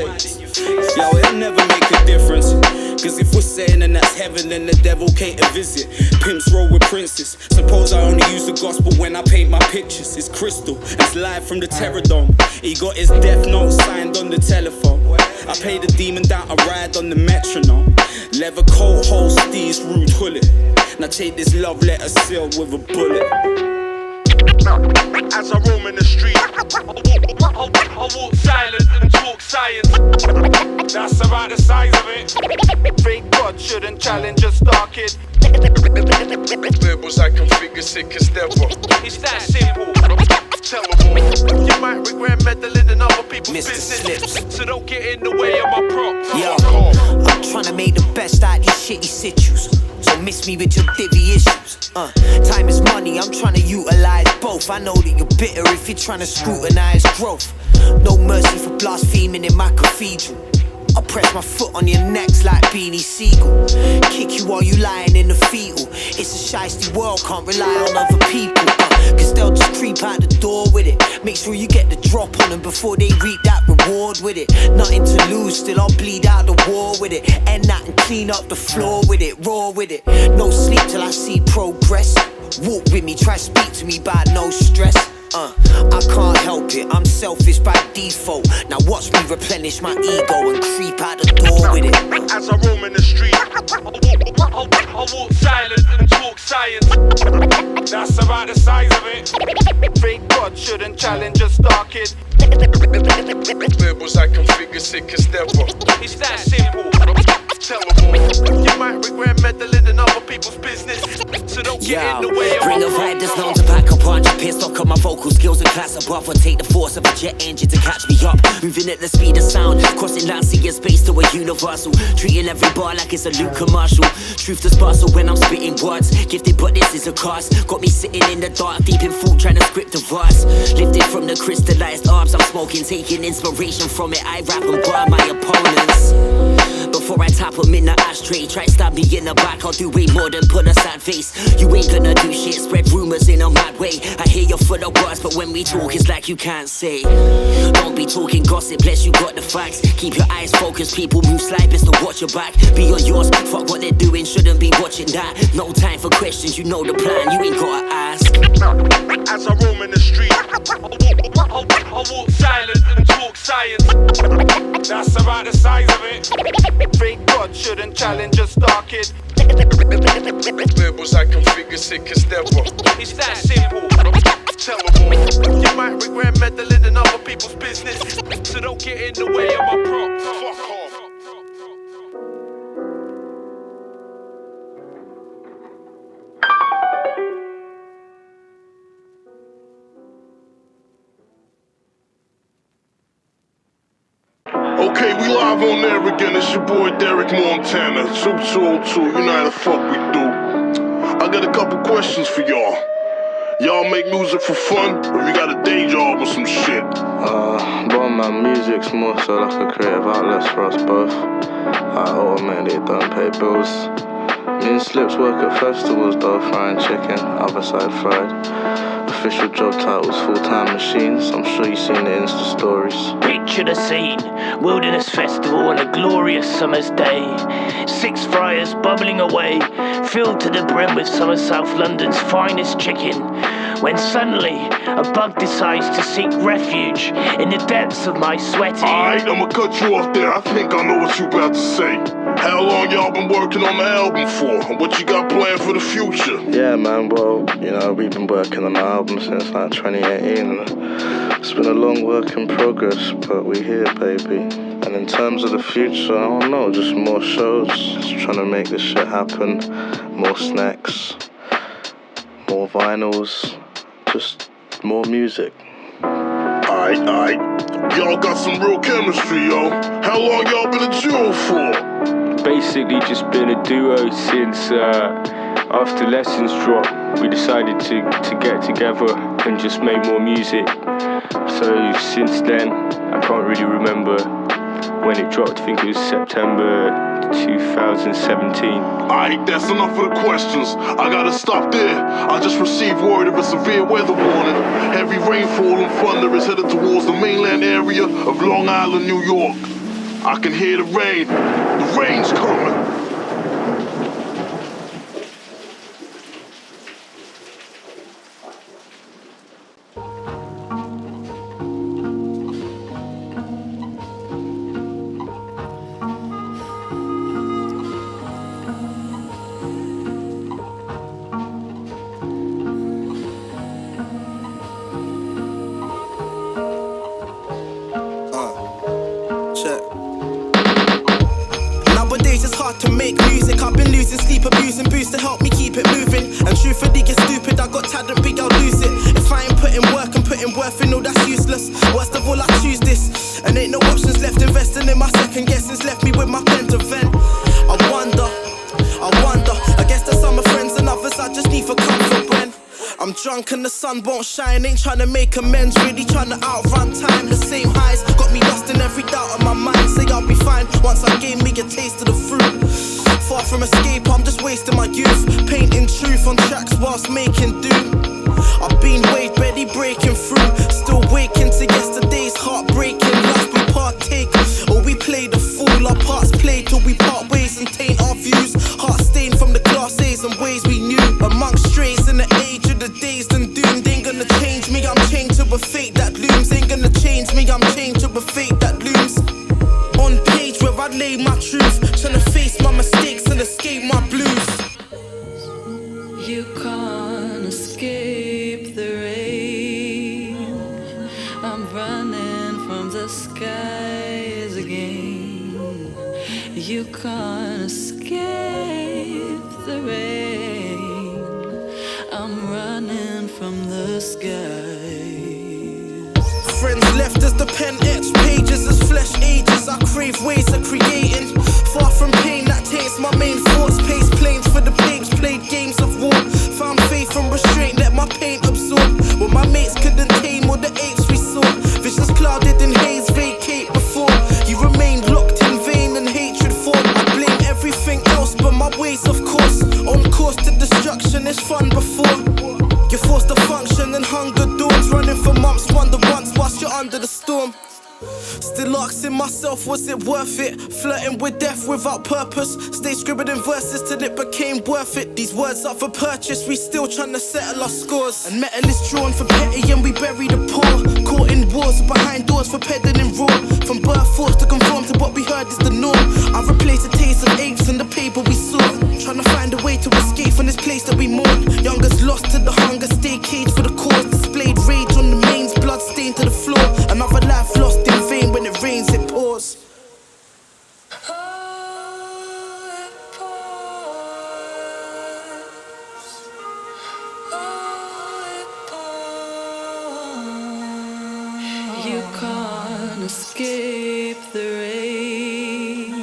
Yo, it'll never make a difference, cause if we're saying and that's heaven, then the devil can't visit. Pimps roll with princes. Suppose I only use the gospel when I paint my pictures. It's crystal, it's live from the Terror Dome. He got his death note signed on the telephone. I pay the demon down, I ride on the metronome. Leather coat, holstees, rude hullet. Now take this love letter sealed with a bullet. As I roam in the street, I walk silent and talk science. That's about the size of it. Fake God shouldn't challenge a star kid. Labels I configure sick as ever. It's that simple. Tellable. You might regret meddling in other people's business, so don't get in the way of my props. Yo, I'm trying to make the best out of these shitty situations. So miss me with your divvy issues. Time is money, I'm trying to utilize both. I know that you're bitter if you're trying to scrutinize growth. No mercy for blaspheming in my cathedral. I press my foot on your necks like Beanie Siegel. Kick you while you lying in the fetal. It's a shiesty world, can't rely on other people. Cause they'll just creep out the door with it. Make sure you get the drop on them before they reap that reward with it. Nothing to lose, still I'll bleed out the war with it. End that and clean up the floor with it, raw with it. No sleep till I see progress. Walk with me, try speak to me about no stress. I can't help it, I'm selfish by default. Now watch me replenish my ego and creep out the door with it. As I roam in the street, I walk silent and talk science. That's about the size of it. Fake God shouldn't challenge a star kid. Labels I configure sick as ever. It's that simple. Tellable. You might regret meddling in other people's business, so don't get in the way of bring a vibe that's known to pack a punch. Pissed off, cut my vocal skills and class above. Or take the force of a jet engine to catch me up. Moving at the speed of sound, crossing land, seeing space to a universal. Treating every bar like it's a Luke commercial. Truth to sparkle when I'm spitting words. Gifted, but this is a curse. Got me sitting in the dark, deep in thought, trying to script a verse. Lifted from the crystallized herbs I'm smoking, taking inspiration from it. I rap and burn my opponents. Before I tap them in the ashtray, try stab me in the back, I'll do way more than put a sad face. You ain't gonna do shit, spread rumors in a mad way. I hear you're full of words, but when we talk, it's like you can't say. Don't be talking gossip, bless you got the facts. Keep your eyes focused, people move slide, best to watch your back. Be on yours, fuck what they're doing, shouldn't be watching that. No time for questions, you know the plan, you ain't gotta ask. As I roam in the street, I walk silent and talk science. That's about the size of it. Fake God shouldn't challenge a star kid. Labels I configure sick as ever. It's that simple. Tellable. You might regret meddling in other people's business, so don't get in the way of my props. Fuck off. boy Derek Montana, 2202, you know how the fuck we do. I got a couple questions for y'all. Y'all make music for fun, or you got a day job or some shit? Well, man, music's more so like a creative outlet for us both. Ultimately, it don't pay bills. Me and Slips work at festivals though, frying chicken, other side fried. Official job titles, full-time machines. I'm sure you've seen the Insta stories. Picture the scene, Wilderness Festival on a glorious summer's day. 6 fryers bubbling away, filled to the brim with some of South London's finest chicken. When suddenly, a bug decides to seek refuge in the depths of my sweaty... Alright, I'ma cut you off there. I think I know what you about to say. How long y'all been working on the album for? And what you got planned for the future? Yeah, man, well, you know, we've been working on the album since like 2018. And it's been a long work in progress, but we're here, baby. And in terms of the future, I don't know, just more shows. Just trying to make this shit happen. More snacks, more vinyls, just more music. Alright. Y'all got some real chemistry, yo. How long y'all been a duo for? Basically just been a duo since after Lessons dropped. We decided to get together and just make more music. So since then, I can't really remember when it dropped. I think it was September 2017. Alright, that's enough of the questions. I gotta stop there. I just received word of a severe weather warning. Heavy rainfall and thunder is headed towards the mainland area of Long Island, New York. I can hear the rain. The rain's coming. To make music, I've been losing sleep, abusing booze to help me keep it moving. And truthfully, get stupid, I got tired and big, I'll lose it. If I ain't putting work and putting worth in, no, that's useless. Worst of all, I choose this, and ain't no options left. Investing in my second guessings left me with my pen to vent. I wonder, I guess there's some friends and others I just need for comfort when I'm drunk and the sun won't shine. Ain't trying to make amends, really trying to outrun time. The same highs got me lost in every doubt of my mind. Say I'll be fine once I gave me a taste of the fruit. Far from escape, I'm just wasting my youth. Painting truth on tracks whilst making do. I've been waved, barely breaking through. Still waking to yesterday's heartbreaking. Last we partake, or we play the fool. Our parts play till we part ways and taint our views. Heart stained from the class A's and ways we knew. Amongst strays in the age of the dazed and doomed. Ain't gonna change me, I'm chained to a fate that looms. Ain't gonna change me, I'm chained to a fate that looms. On page where I lay my truth, trying to face my mistakes and escape my blues. You can't escape the rain. I'm running from the skies again. You can't escape the rain. I'm running from the skies. Friends left as the pen etched pages as flesh ages. I crave ways of creating. Far from pain that taints my main thoughts. Pace planes for the babes, played games of war. Found faith and restraint, let my pain absorb. When my mates couldn't tame all the apes we saw. Visions clouded in haze, vacate before. You remained locked in vain and hatred formed. I blame everything else but my ways, of course. On course to destruction is fun before. You're forced to function and hunger dawns. Running for months, wonder once whilst you're under the storm. Still asking myself, was it worth it? Flirting with death without purpose. Stay scribbling verses till it became worth it. These words up for purchase, we still trying to settle our scores. And metal is drawn for petty and we bury the poor. Caught in wars behind doors for peddling raw. From birth forced to conform to what we heard is the norm. I replaced the taste of apes and the paper we saw. Trying to find a way to escape from this place that we mourn. Youngest lost to the hunger, stay caged for the cause. Displayed rage on the mains, blood stained to the floor. Another life lost in vain, when it rains it pours. You can't escape the rain.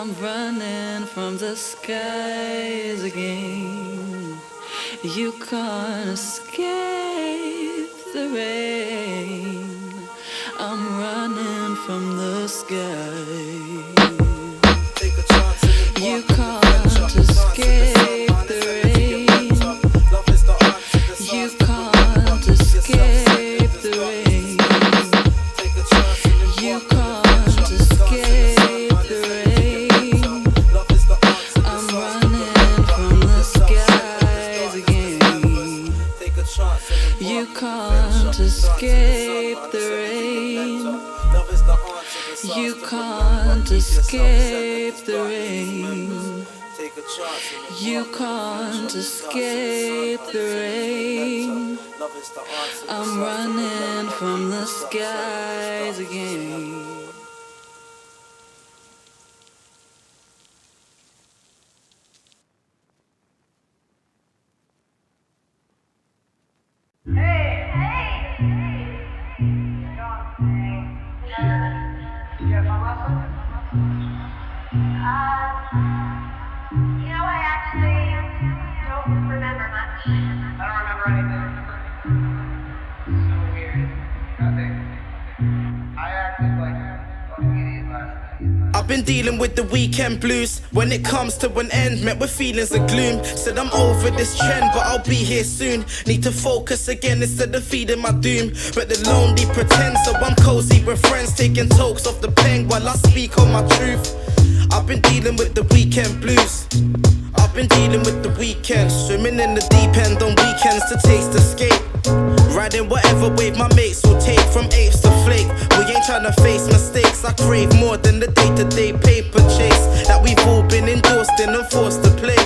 I'm running from the skies again. You can't escape the rain. I'm running from the sky. You can't escape the rain. You can't escape the rain. You can't escape the rain. I'm running from the skies again. You can't escape the rain. You can't escape the rain. You can't escape the rain. I'm running from the skies again. I've been dealing with the weekend blues. When it comes to an end, met with feelings of gloom. Said I'm over this trend, but I'll be here soon. Need to focus again instead of feeding my doom. But the lonely pretend, so I'm cozy with friends, taking tokes off the pen while I speak on my truth. I've been dealing with the weekend blues. I've been dealing with the weekend, swimming in the deep end on weekends to taste escape. Riding whatever wave my mates will take, from apes to flake. We ain't tryna face mistakes. I crave more than the day-to-day paper chase that we've all been endorsed in and forced to play.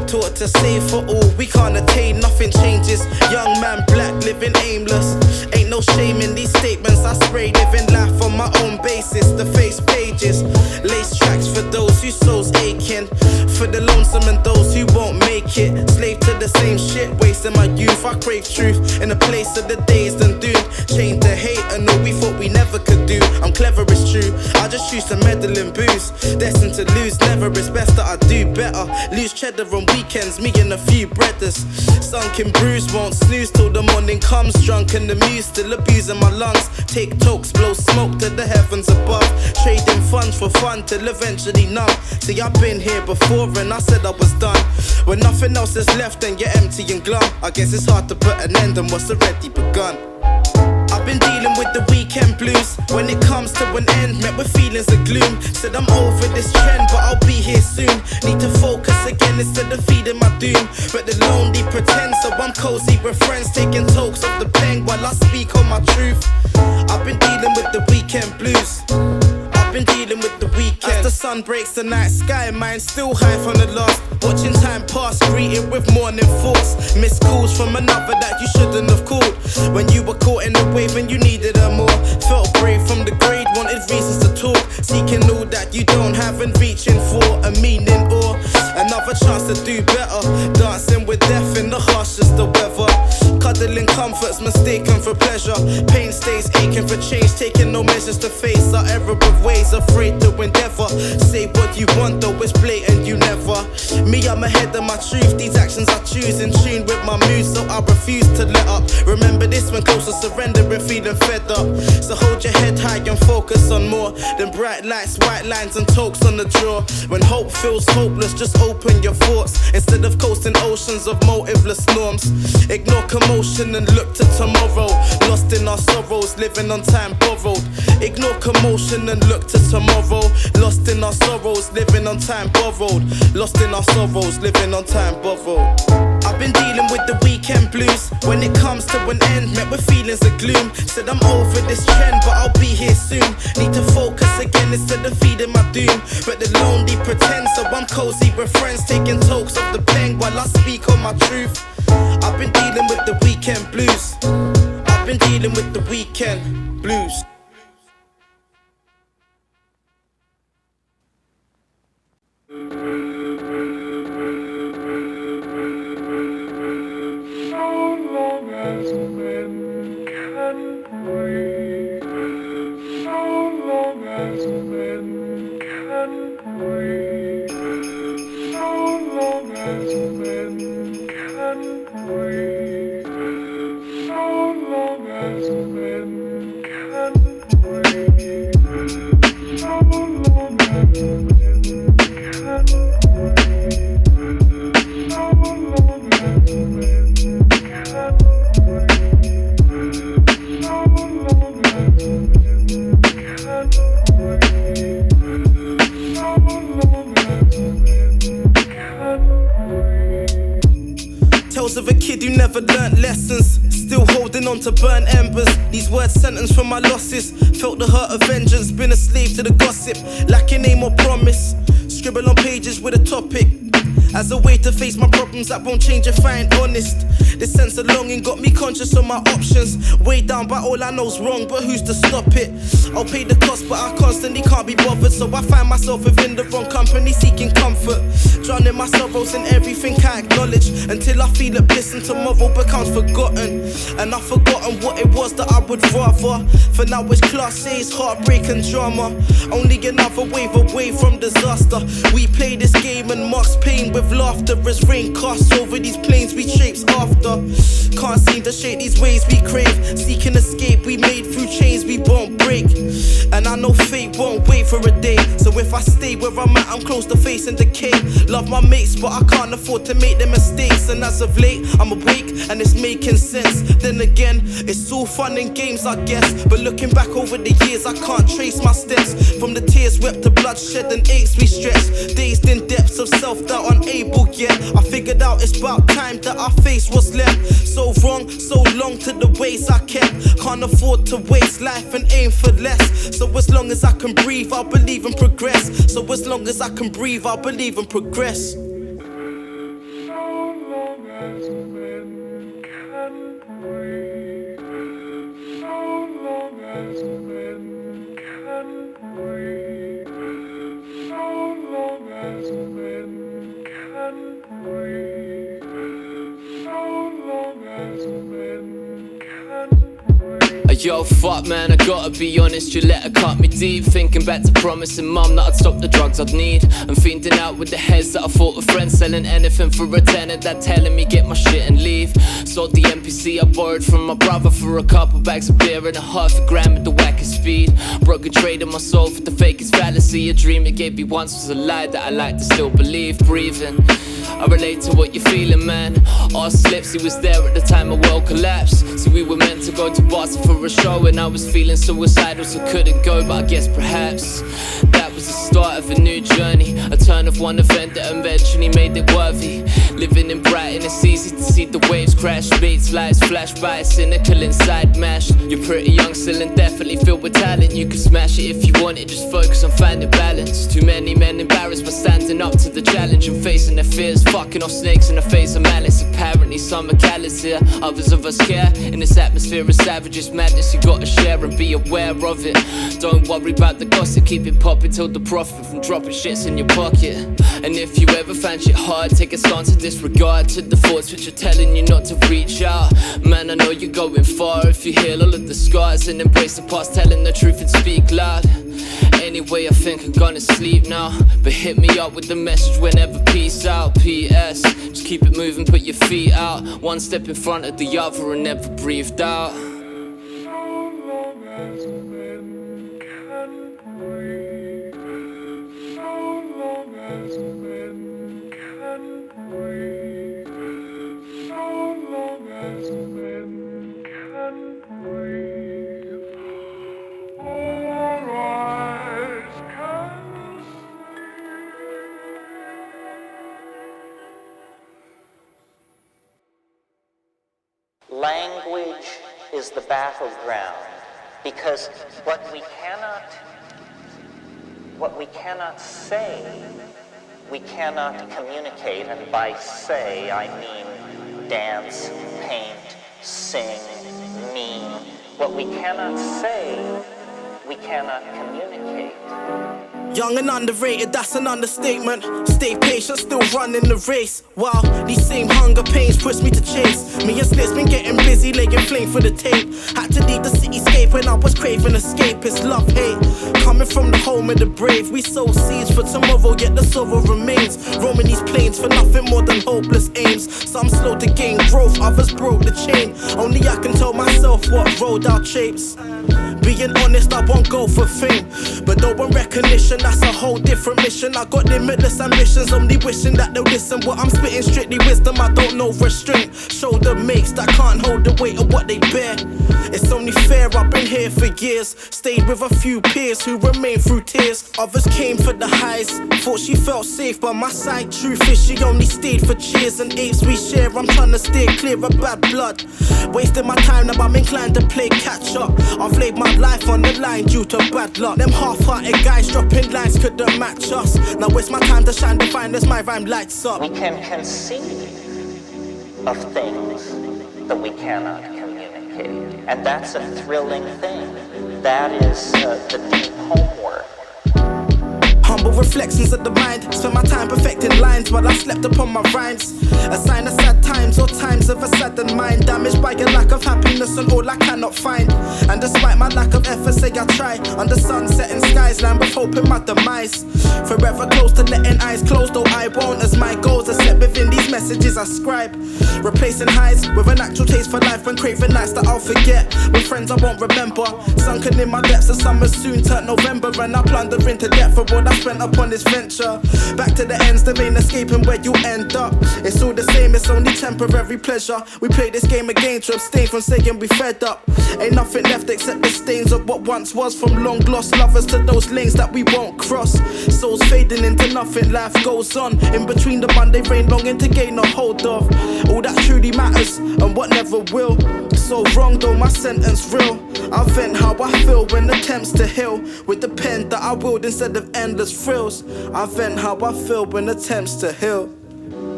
Taught to save for all, we can't attain, nothing changes. Young man, black, living aimless. Ain't no shame in these statements. I spray living life on my own basis. The face pages, lace tracks for those whose souls aching, for the lonesome and those who won't make it. Slave to the same shit, wasting my youth. I crave truth in a place of the dazed and doomed. Chained to hate and all we thought we never could do. I'm clever, it's true. I just choose to meddle in booze. Destined to lose, never. It's best that I do better. Lose cheddar on weekends, me and a few brothers. Sunken bruise, won't snooze till the morning comes. Drunk and the muse, still abusing my lungs. Take tokes, blow smoke to the heavens above. Trading funds for fun till eventually numb. See, I've been here before and I said I was done. When nothing else is left and you're empty and glum, I guess it's hard to put an end on what's already begun. I've been dealing with the weekend blues. When it comes to an end, met with feelings of gloom. Said I'm over this trend, but I'll be here soon. Need to focus again instead of feeding my doom. But the lonely pretend, so I'm cozy with friends, taking tokes off the pen while I speak on my truth. I've been dealing with the weekend blues. I've been dealing with the weekend. As the sun breaks the night sky, mind still high from the lost. Watching time pass, greeted with morning thoughts. Missed calls from another that you shouldn't have called. When you were caught in the wave and you needed her more. Felt brave from the grade, wanted reasons to talk. Seeking all that you don't have and reaching for a meaning or another chance to do better. Dancing with death in the harshest of weather. Cuddling comforts mistaken for pleasure. Pain stays aching for change, taking no measures to face our error of ways, afraid to endeavor. Say what you want though it's blatant, you never. Me, I'm ahead of my truth, these actions I choose in tune with my mood, so I refuse to let up. Remember this when close to surrendering, feeling fed up. So hold your head high and focus on more than bright lights, white lines and tokes on the draw. When hope feels hopeless, just open your thoughts instead of coasting oceans of motiveless norms. Ignore commotion and look to tomorrow. Lost in our sorrows, living on time borrowed. Ignore commotion and look to tomorrow. Lost in our sorrows, living on time borrowed. Lost in our sorrows, living on time borrowed. I've been dealing with the weekend blues. When it comes to an end, met with feelings of gloom. Said I'm over this trend, but I'll be here soon. Need to focus again instead of feeding my doom. But the lonely pretend, so I'm cozy with friends, taking tokes off the pen while I speak on my truth. I've been dealing with the weekend blues. I've been dealing with the weekend blues. So long as men can can breathe, so long as men can breathe, so long as men can breathe, so long as men can breathe, so long as men can breathe, so long as men can breathe, so long as men can breathe. Tales of a kid who never learnt lessons, still holding on to burnt embers. These words sentenced from my losses, felt the hurt of vengeance, been a slave to the gossip, lacking aim or promise. Scribble on pages with a topic, as a way to face my problems that won't change if I ain't honest. This sense of longing got me conscious of my options, weighed down by all I know's wrong, but who's to stop it? I'll pay the cost, but I constantly can't be bothered, so I find myself within the wrong company, seeking comfort, drowning my sorrows in everything I acknowledge, until I feel a bliss and tomorrow becomes forgotten. And I've forgotten what it was that I would rather. For now it's class A's, heartbreak and drama, only another wave away from disaster. We play this game and mask pain with laughter as rain casts over these plains we shapes after. Can't seem to shake these ways we crave, seeking escape we made through chains we won't break. And I know fate won't wait for a day, so if I stay where I'm at, I'm close to facing decay. Love my mates, but I can't afford to make them mistakes. And as of late, I'm awake and it's making sense. Then again, it's all fun and games, I guess, but looking back over the years, I can't trace my steps. From the tears wept to bloodshed and aches we stretched, dazed in depths of self-doubt, unable yet. I figured out it's about time that I face what's left. So wrong, so long to the ways I kept. Can't afford to waste life and aim for less. So as long as I can breathe, I'll believe and progress. So as long as I can breathe, I'll believe and progress. So long as men can breathe, so long as men can breathe, so long as men can breathe, so long as men can breathe. Yo, fuck man, I gotta be honest, your letter cut me deep. Thinking back to promising mum that I'd stop the drugs I'd need. I'm fiending out with the heads that I thought were friends, selling anything for a tenner, that telling me get my shit and leave. Sold the NPC I borrowed from my brother for a couple bags of beer and a half a gram at the wackest speed. Broke a trade in my soul for the fakest fallacy. A dream you gave me once was a lie that I like to still believe. Breathing, I relate to what you're feeling, man. Our slips, he was there at the time my world collapsed. See, we were meant to go to Boston for a show, and I was feeling suicidal, so couldn't go. But I guess perhaps that was the start of a new journey, a turn of one event that eventually made it worthy. Living in Brighton, it's easy to see the waves crash, mates' lives flash by, cynical inside mash. You're pretty young still and definitely filled with talent. You can smash it if you want it, just focus on finding balance. Too many men embarrassed by standing up to the challenge and facing their fears, fucking off snakes in the face of malice. Apparently some are callous here, others of us care. In this atmosphere of savages madness, you gotta share and be aware of it. Don't worry about the gossip, keep it popping till the profit from dropping shit's in your pocket. And if you ever find shit hard, take a stance of disregard to the thoughts which are telling you not to reach out. Man, I know you're going far if you heal all of the scars and embrace the past, telling the truth and speak loud. Anyway, I think I'm gonna sleep now, but hit me up with the message whenever. Peace out, PS. Just keep it moving, put your feet out, one step in front of the other and never breathed out. Language is the battleground, because what we cannot say, we cannot communicate. And by say, I mean dance, paint, sing, mean. What we cannot say, we cannot communicate. Young and underrated, that's an understatement. Stay patient, still running the race. Wow, these same hunger pains push me to chase. Me and Slits been getting busy, laying flame for the tape. Had to leave the cityscape when I was craving escape. It's love, hate, coming from the home of the brave. We sow seeds for tomorrow, yet the sorrow remains. Roaming these plains for nothing more than hopeless aims. Some slow to gain growth, others broke the chain. Only I can tell myself what road I'll chase. Being honest, I won't go for fame, but though on recognition, that's a whole different mission. I got limitless ambitions, only wishing that they'll listen. What I'm spitting, strictly wisdom, I don't know restraint. Shoulder mates that can't hold the weight of what they bear. It's only fair, I've been here for years. Stayed with a few peers who remain through tears. Others came for the highs, thought she felt safe by my side. Truth is she only stayed for cheers and apes we share. I'm trying to steer clear of bad blood. Wasting my time, now I'm inclined to play catch up. I've laid my life on the line due to bad luck. Them half-hearted guys dropping lines couldn't match us. Now it's my time to shine, define as my rhyme lights up. We can conceive of things that we cannot communicate, and that's a thrilling thing. That is the deep homework. Humble reflections of the mind. Spent my time perfecting lines while I slept upon my rhymes. A sign of sad times or times of a saddened mind. Damaged by a lack of happiness and all I cannot find. And despite my lack of effort, say I try. Under sunsetting skies, land with hope in my demise. Forever close to letting eyes close, though I won't, as my goals are set within these messages I scribe. Replacing highs with an actual taste for life when craving nights that I'll forget. With friends I won't remember. Sunken in my depths, the summer soon turned November, and I plunder into debt for all I spent upon this venture. Back to the ends, there ain't escaping where you end up. It's all the same, it's only temporary pleasure. We play this game again to abstain from saying we fed up. Ain't nothing left except the stains of what once was. From long lost lovers to those lanes that we won't cross. Souls fading into nothing, life goes on. In between the Monday rain, longing to gain a hold of all that truly matters and what never will. So wrong though, my sentence real. I vent how I feel when attempts to heal with the pen that I wield instead of endless frills. I vent how I feel when attempts to heal.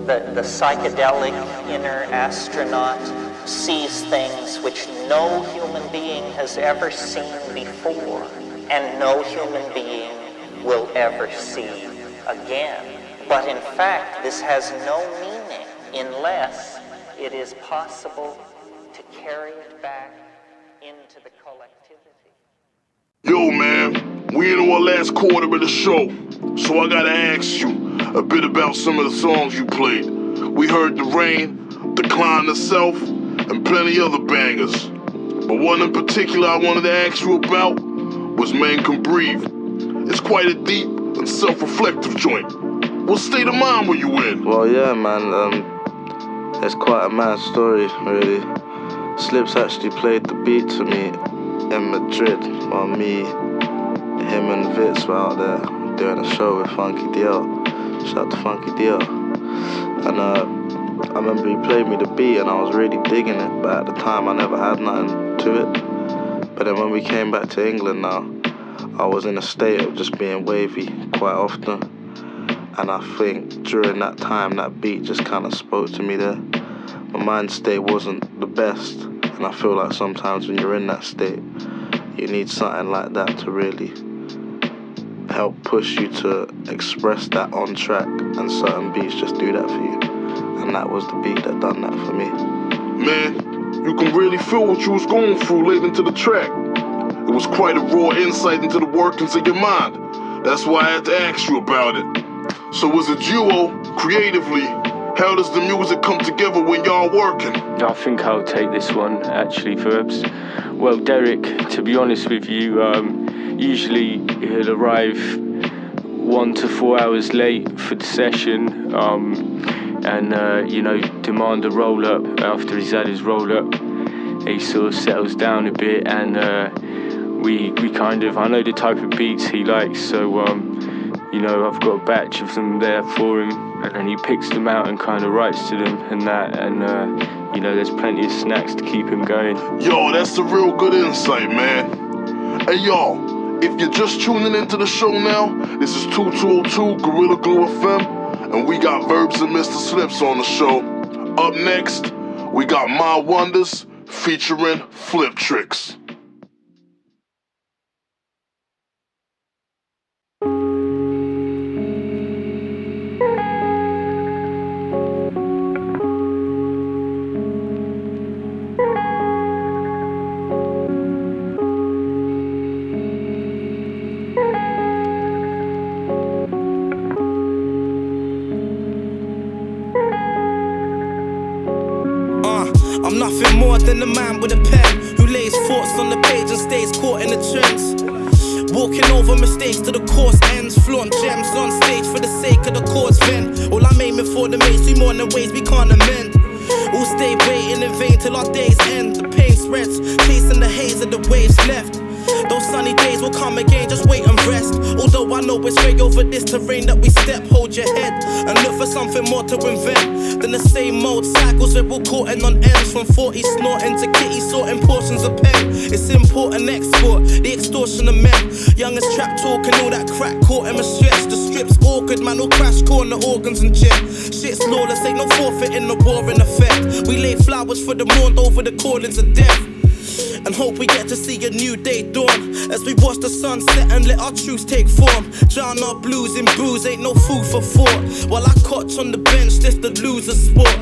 The psychedelic inner astronaut sees things which no human being has ever seen before, and no human being will ever see again. But in fact, this has no meaning unless it is possible to carry it back into the collectivity. Yo, man, we in our last quarter of the show, so I gotta ask you a bit about some of the songs you played. We heard The Rain, Decline the Self, and plenty other bangers. But one in particular I wanted to ask you about was Man Can Breathe. It's quite a deep and self-reflective joint. What state of mind were you in? Well, yeah, man, it's quite a mad story, really. Slips actually played the beat to me in Madrid while me, him and Vitz were out there doing a show with Funky DL. Shout out to Funky DL. And I remember he played me the beat and I was really digging it, but at the time I never had nothing to it. But then when we came back to England now, I was in a state of just being wavy quite often. And I think during that time, that beat just kind of spoke to me there. My mind state wasn't the best, and I feel like sometimes when you're in that state, you need something like that to really help push you to express that on track, and certain beats just do that for you. And that was the beat that done that for me. Man, you can really feel what you was going through late into the track. It was quite a raw insight into the workings of your mind. That's why I had to ask you about it. So as a duo, creatively, how does the music come together when y'all working? I think I'll take this one, actually, Verbs. Well, Derek, to be honest with you, usually he'll arrive 1 to 4 hours late for the session, and demand a roll-up. After he's had his roll-up, he sort of settles down a bit, and we kind of, I know the type of beats he likes, so I've got a batch of them there for him, and then he picks them out and kind of writes to them and that, and there's plenty of snacks to keep him going. Yo, that's a real good insight, man. Hey, y'all, if you're just tuning into the show now, this is 2202 Gorilla Glue FM, and we got Verbs and Mr. Slips on the show. Up next, we got My Wonders featuring Flip Tricks. I'm nothing more than a man with a pen who lays thoughts on the page and stays caught in the trends. Walking over mistakes till the course ends. Flaunt gems on stage for the sake of the cause then. All I'm aiming for the mates, do more than ways we can't amend. All stay waiting in vain till our days end. The pain spreads, chasing the haze of the waves left. Those sunny days will come again, just wait and rest. Although I know it's straight over this terrain that we step. Hold your head and look for something more to invent than the same old cycles that we're caught in on ends. From 40 snorting to kitty sorting portions of pen. It's import and export, the extortion of men. Young as trap talking, all that crack caught in my stretch. The strip's awkward, man, will crash core the organs and jet. Shit's lawless, ain't no forfeit in the war in effect. We lay flowers for the mourned over the callings of death. And hope we get to see a new day dawn as we watch the sun set and let our truths take form. Drown our blues in booze, ain't no food for thought. While I cotch on the bench, this the loser sport.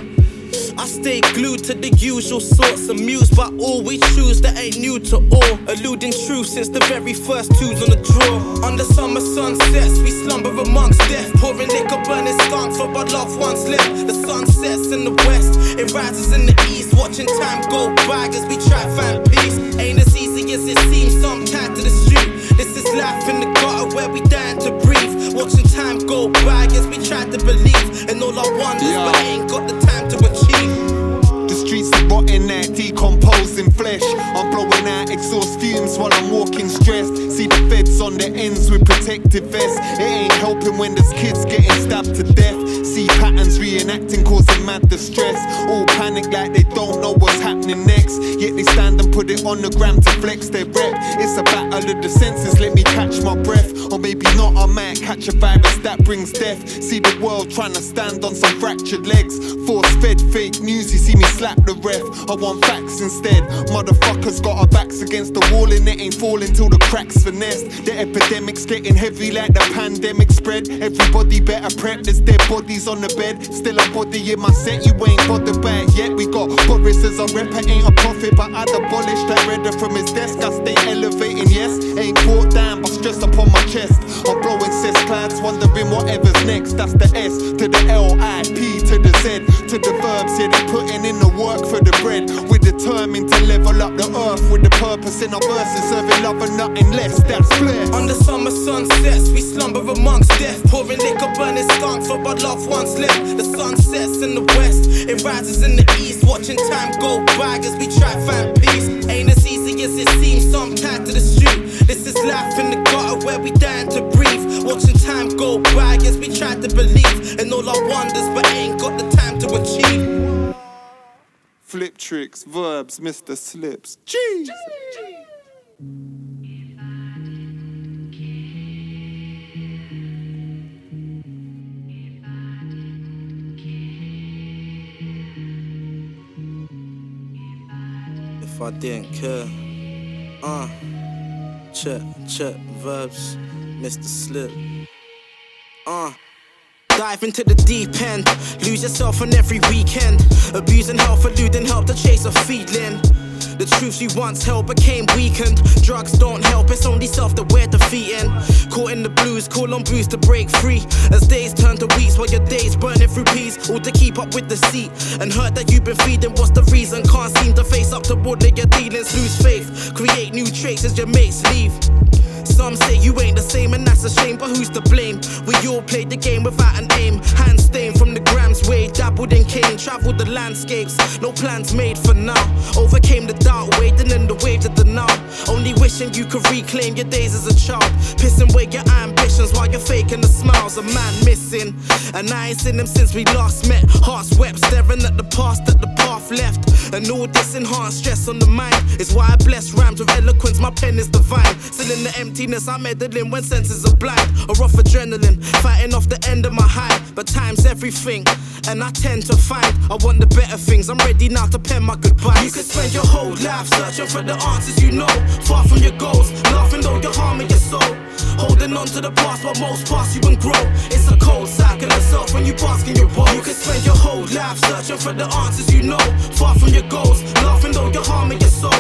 I stay glued to the usual sorts, amused by all we choose that ain't new to all. Eluding truth since the very first twos on the draw. Under summer sunsets, we slumber amongst death. Pouring liquor, burning skunk for our loved ones left. The sun sets in the west, it rises in the east. Watching time go by as we try to find peace. Ain't as easy as it seems sometimes to the street. This is life in the gutter where we dying to breathe. Watching time go by as we try to believe in all our wonders, but ain't got the time to achieve. The streets are rotting out, decomposing flesh. I'm blowing out exhaust fumes while I'm walking stressed. See the feds on their ends with protective vests. It ain't helping when there's kids getting stabbed to death. See patterns reenacting, causing mad distress. All panic like they don't know what's happening next. Yet they stand and put it on the gram to flex their rep. It's a battle of the senses, let me catch my breath. Or maybe not, I might catch a virus that brings death. See the world trying to stand on some fractured legs. Force fed fake news, you see me slap the ref. I want facts instead. Motherfuckers got our backs against the wall and it ain't falling till the cracks finessed. The epidemic's getting heavy like the pandemic spread. Everybody better prep, there's dead bodies on the bed. Still a body in my set, you ain't bothered by it yet. We got Boris as a rapper, ain't a prophet, but I'd abolish that redder from his desk. I stay elevating, yes. Ain't brought down, but stress upon my chest. I'm blowing cess clouds, wondering whatever's next. That's the S to the L-I-P to the Z to the verbs. Yeah, they putting in the work for the bread. We're determined to level up the earth with the purpose in our verses, serving love and nothing less. That's flair. Under summer sunsets, we slumber amongst death. Pouring liquor, burning skunk for our loved ones left. The sun sets in the west, it rises in the east. Watching time go by as we try to find peace. Ain't as easy as it seems sometimes to the street. This is life in the gutter where we dying to breathe. Watching time go by as we try to believe in all our wonders, but ain't got the time to achieve. Flip tricks, verbs, Mr. Slips. Jeez. If I didn't care, check, verbs, Mr. Slip. Dive into the deep end, lose yourself on every weekend. Abusing health, eluding help to chase a feeling. The truths you once held became weakened. Drugs don't help, it's only self that we're defeating. Caught in the blues, call on booze to break free. As days turn to weeks while your days burning through peas. All to keep up with the seat. And hurt that you've been feeding, what's the reason? Can't seem to face up to all of your dealings. Lose faith, create new traits as your mates leave. Some say you ain't the same and that's a shame, but who's to blame? We all played the game without an aim. Hand stained from the grams way, dabbled in cane. Traveled the landscapes, no plans made for now. Overcame the doubt, wading in the waves of the now. Only wishing you could reclaim your days as a child. Pissing away your ambitions while you're faking the smiles. A man missing, and I ain't seen him since we last met. Hearts wept, staring at the past that the path left. And all this enhanced stress on the mind is why I bless rhymes with eloquence, my pen is divine. Still in the emptiness, I meddle in when senses are blind. Or off adrenaline, fighting off the end of my high. But time's everything, and I tend to find I want the better things, I'm ready now to pen my goodbyes. You could spend your whole life searching for the answers you know. Far from your goals, laughing though you're harming your soul. Holding on to the past, but most pass you and grow. It's a cold cycle of self when you bask in your woe. You could spend your whole life searching for the answers you know. Far from your goals, laughing though you're harming your soul.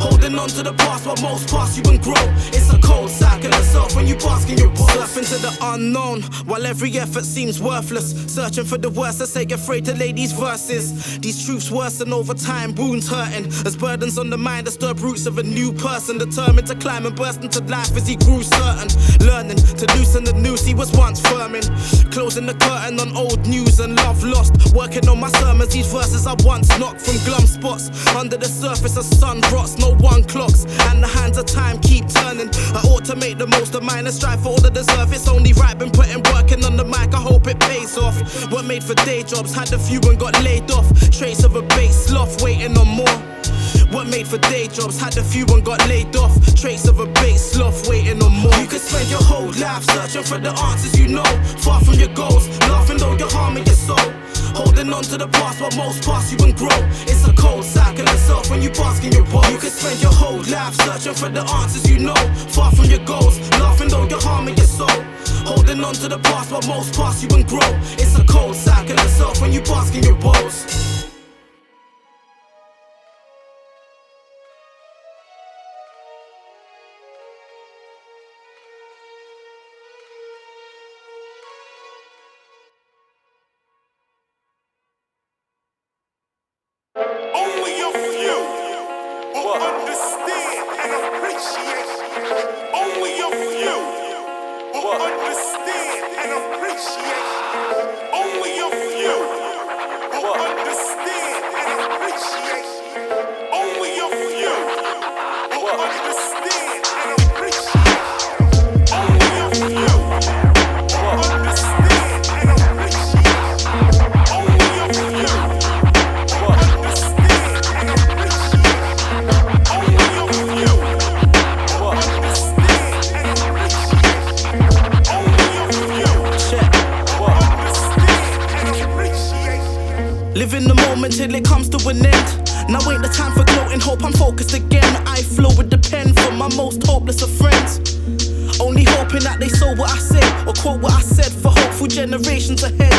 Holding on to the past while most pass you and grow. It's a cold cycle of self when you bask in your woes. Surf into the unknown while every effort seems worthless. Searching for the worst, I say afraid to lay these verses. These truths worsen over time, wounds hurting as burdens on the mind disturb roots of a new person. Determined to climb and burst into life as he grew certain. Learning to loosen the noose he was once firming. Closing the curtain on old news and love lost. Working on my sermons, these verses I once knocked from glum spots. Under the surface the sun rots, no one clocks, and the hands of time keep turning. I ought to make the most of mine and strive for all the deserve. It's only right, been putting working on the mic, I hope it pays off. We're made for day jobs, had a few and got laid off. Trace of a base sloth, waiting on more. We're made for day jobs, had a few and got laid off. Trace of a base sloth, waiting on more. You could spend your whole life searching for the answers you know. Far from your goals, laughing though you're harming your soul. Holding on to the past while most pass you and grow. It's a cold cycle of self when you bask in your woes. You could spend your whole life searching for the answers you know. Far from your goals, laughing though you're harming your soul. Holding on to the past while most pass you and grow. It's a cold cycle of self when you bask in your woes. Only a few will understand and appreciate. Only a few will understand and appreciate. Only a few will understand and appreciate. Only a few will understand and appreciate. Only a few will understand and appreciate. Only a few. Living the moment till it comes to an end. Now ain't the time for gloating, hope I'm focused again. I flow with the pen for my most hopeless of friends. Only hoping that they saw what I said, or quote what I said for hopeful generations ahead.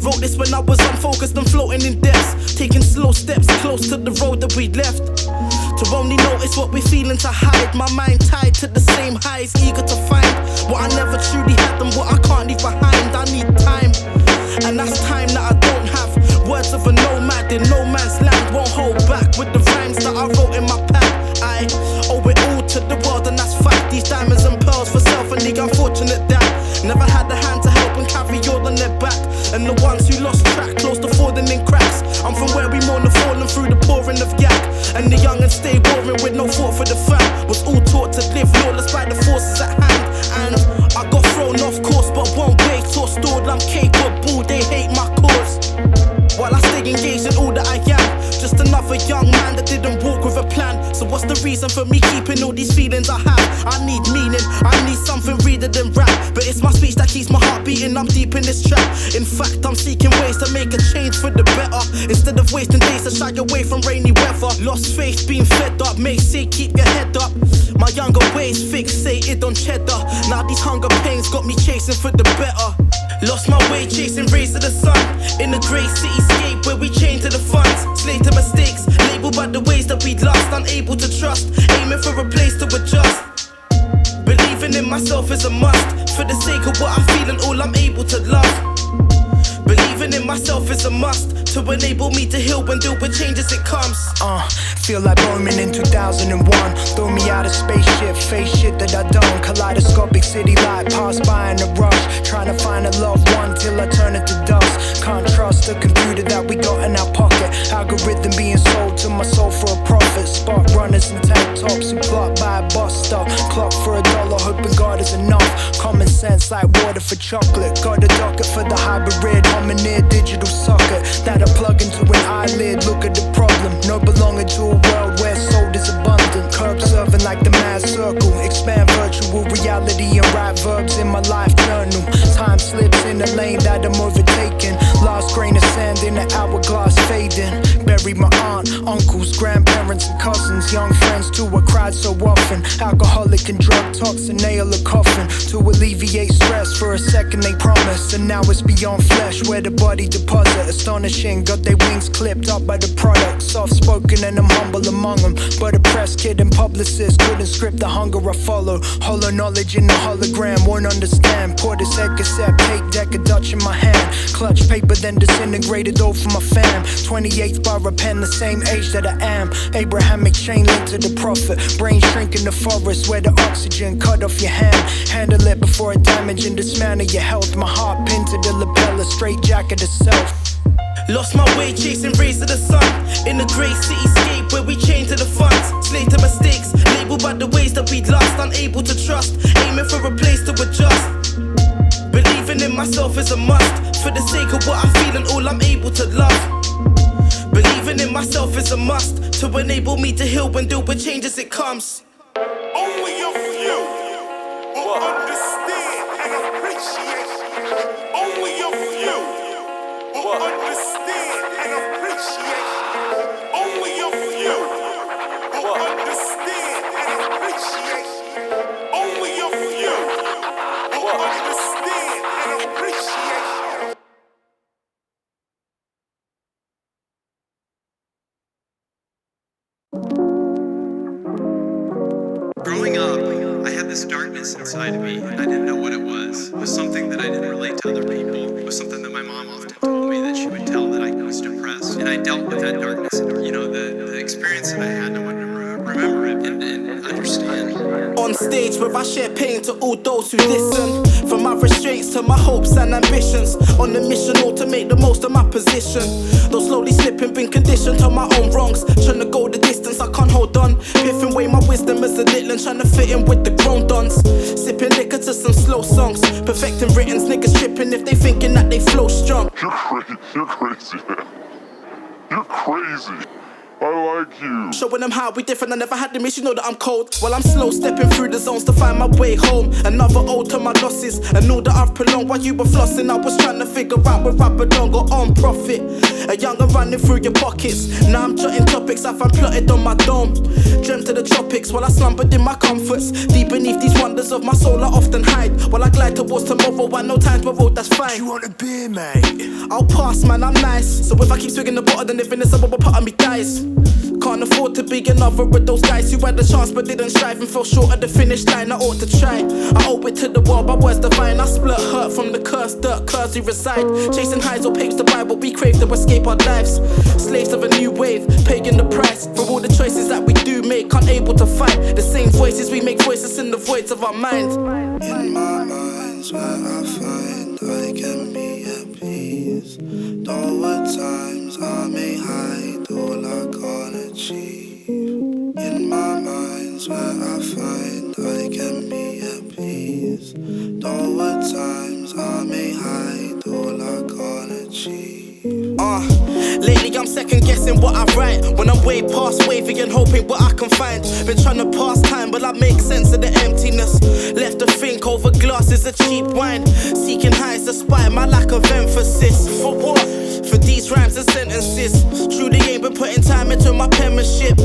Wrote this when I was unfocused and floating in depths. Taking slow steps close to the road that we left. To only notice what we're feeling to hide. My mind tied to the same highs, eager to find what I never truly had and what I can't leave behind. I need time, and that's time that I don't have. Words of a nomad in no man's land. Won't hold back with the rhymes that I wrote in my pack. I owe it all to the world and that's fact. These diamonds and pearls for self and the unfortunate that never had a hand to help and carry all on their back. And the ones who lost track, close to falling in cracks. I'm from where we mourn the fallen through the pouring of yak. And the young and stay warring with no thought for the fam. Was all taught to live lawless by the forces at hand. And I got thrown off course but won't wait or stalled. I'm capable, they hate my cause. While I stay engaged in all that I am. Just another young man that didn't walk with a plan. So what's the reason for me keeping all these feelings I have? I need meaning, I need something reader than rap. But it's my speech that keeps my heart beating, I'm deep in this trap. In fact, I'm seeking ways to make a change for the better. Instead of wasting days to shy away from rainy weather. Lost faith, being fed up, may say keep your head up. My younger ways fixated on cheddar. Now these hunger pains got me chasing for the better. Lost my way chasing rays of the sun. In a grey cityscape where we chain to the funds. Slave to mistakes, labeled by the ways that we lost. Unable to trust, aiming for a place to adjust. Believing in myself is a must. For the sake of what I'm feeling, all I'm able to love. Believing in myself is a must. To enable me to heal and deal with change as it comes. Feel like Bowman in 2001. Throw me out of spaceship, face shit that I don't. Kaleidoscopic city light, pass by in a rush. Trying to find a loved one till I turn it to dust. Can't trust the computer that we got in our pocket. Algorithm being sold to my soul for a profit. Spot runners in tank tops who clock by a bus stop. Clock for $1, hoping God is enough. Common sense like water for chocolate. Got a docket for the hybrid hominid digital socket that I plug into an eyelid. Look at the problem, no belonging to a world where soul is abundant. Curb serving like the mad circle. Expand virtual reality and write verbs in my life journal. Time slips in a lane that I'm overtaking. last grain of sand in the hourglass fading. Buried my aunt, uncles, grandparents and cousins, young friends too, I cried so often. Alcoholic and drug toxin, nail a coffin to alleviate stress. For a second they promised, and now it's beyond flesh, where the body deposit. Astonishing, got their wings clipped up by the product. Soft spoken and I'm humble among them, but a press kid and publicist couldn't script the hunger I follow. Hollow knowledge in the hologram, won't understand. Pour this egg cassette, take deck a Dutch in my hand. Clutch paper then disintegrated over my fam. 28th bar a pen, the same age that I am. Abrahamic chain linked to the prophet. Brain shrink in the forest where the oxygen cut off your hand. Handle it before it damage and dismantle your health. My heart pinned to the lapel, a straight jacket itself. Lost my way chasing rays of the sun in a grey cityscape where we chained to the funds, slave to mistakes, labeled by the ways that we'd lost, unable to trust, aiming for a place to adjust. Believing in myself is a must, for the sake of what I'm feeling, all I'm able to love. Believing in myself is a must, to enable me to heal and deal with change as it comes. Only a few will understand and appreciate. Only a few will understand and appreciate. Only a few will understand and appreciate. Only a few will understand and appreciate. Growing up, I had this darkness inside of me, and I didn't know what it was. It was something that I didn't relate to other people. It was something that my mom often told me, that she would tell that I was depressed. And I dealt with that darkness. You know, the experience that I had, I wanted to remember it and understand. On stage where I share pain to all those who listen, from my restraints to my hopes and ambitions, on a mission all to make the most of my position. Though slowly slipping, been conditioned to my own wrongs, trying to go the distance, I can't hold on. Piffing away my wisdom as a little and trying to fit in with the grown dons. Sipping liquor to some slow songs, perfecting writtens, niggas tripping if they thinking that they flow strong. You're crazy, man. You're crazy. I like you. Showing them how we different, I never had them issues, know that I'm cold. While I'm slow stepping through the zones to find my way home. Another ode to my losses, and all that I've prolonged. While you were flossing, I was trying to figure out where I belong or on profit. A young and running through your pockets. Now I'm jotting topics I find plotted on my dome. Dreamt of the tropics while I slumbered in my comforts. Deep beneath these wonders of my soul I often hide. While I glide towards tomorrow, I know time's my road, that's fine. You want a beer, mate? I'll pass, man, I'm nice. So if I keep swigging the bottle, then if in the suburb a part of me dies. Can't afford to be another of those guys who had the chance but didn't strive and fell short of the finish line. I ought to try. I owe it to the world, my words divine. I split hurt from the cursed dirt, curse we reside. Chasing highs or papes to buy what we crave to escape our lives. Slaves of a new wave, paying the price for all the choices that we do make. Unable to fight the same voices, we make voices in the voids of our mind. In my mind's where I find I can be at peace. Though at times I may hide all I can't achieve. In my mind's where I find I can be at peace. Though at times I may hide all I can't achieve. Lately I'm second guessing what I write, when I'm way past waving and hoping what I can find. Been trying to pass time but I make sense of the emptiness. Left to think over glasses of cheap wine. Seeking highs despite my lack of emphasis. For what? For these rhymes and sentences. Truly ain't been putting time into my penmanship.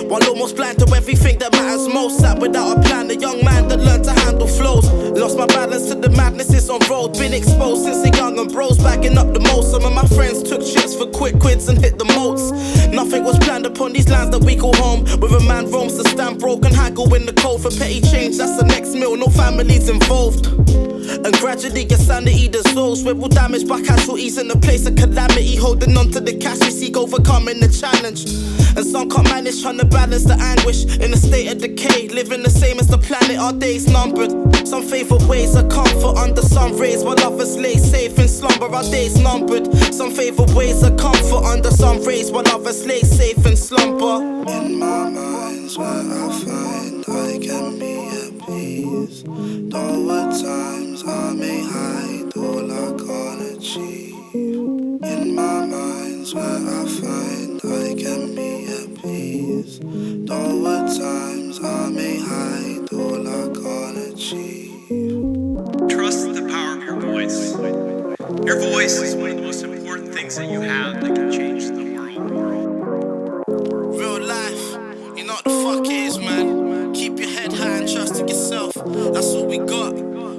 While almost blind to everything that matters most. Sat without a plan, a young man that learned to handle flows. Lost my balance to the madnesses on road. Been exposed since a young and bros bagging up the most. Some of my friends took chips for quick quids and hit the moats. Nothing was planned upon these lands that we call home. Where a man roams to stand broke and haggle in the cold for petty change. That's the next meal, no families involved. And gradually your sanity dissolves. Rebel damage by casualties in a place of calamity. Holding on to the cash we seek, overcoming the challenge. And some can't manage trying to balance the anguish. In a state of decay, living the same as the planet, our days numbered. Some favourite ways of comfort under sun rays, while others lay safe in slumber, our days numbered. Some favourite ways of comfort under sun rays, while others lay safe in slumber. In my mind's where I find I can be at peace. Though at times I may hide all I can't achieve. In my mind's where I find I can be at peace. Though at times I may hide all I can't achieve. Trust the power of your voice. Your voice is one of the most important things that you have that can change the world. Real life, you know what the fuck it is, man. Keep your head high and trust in yourself. That's all we got.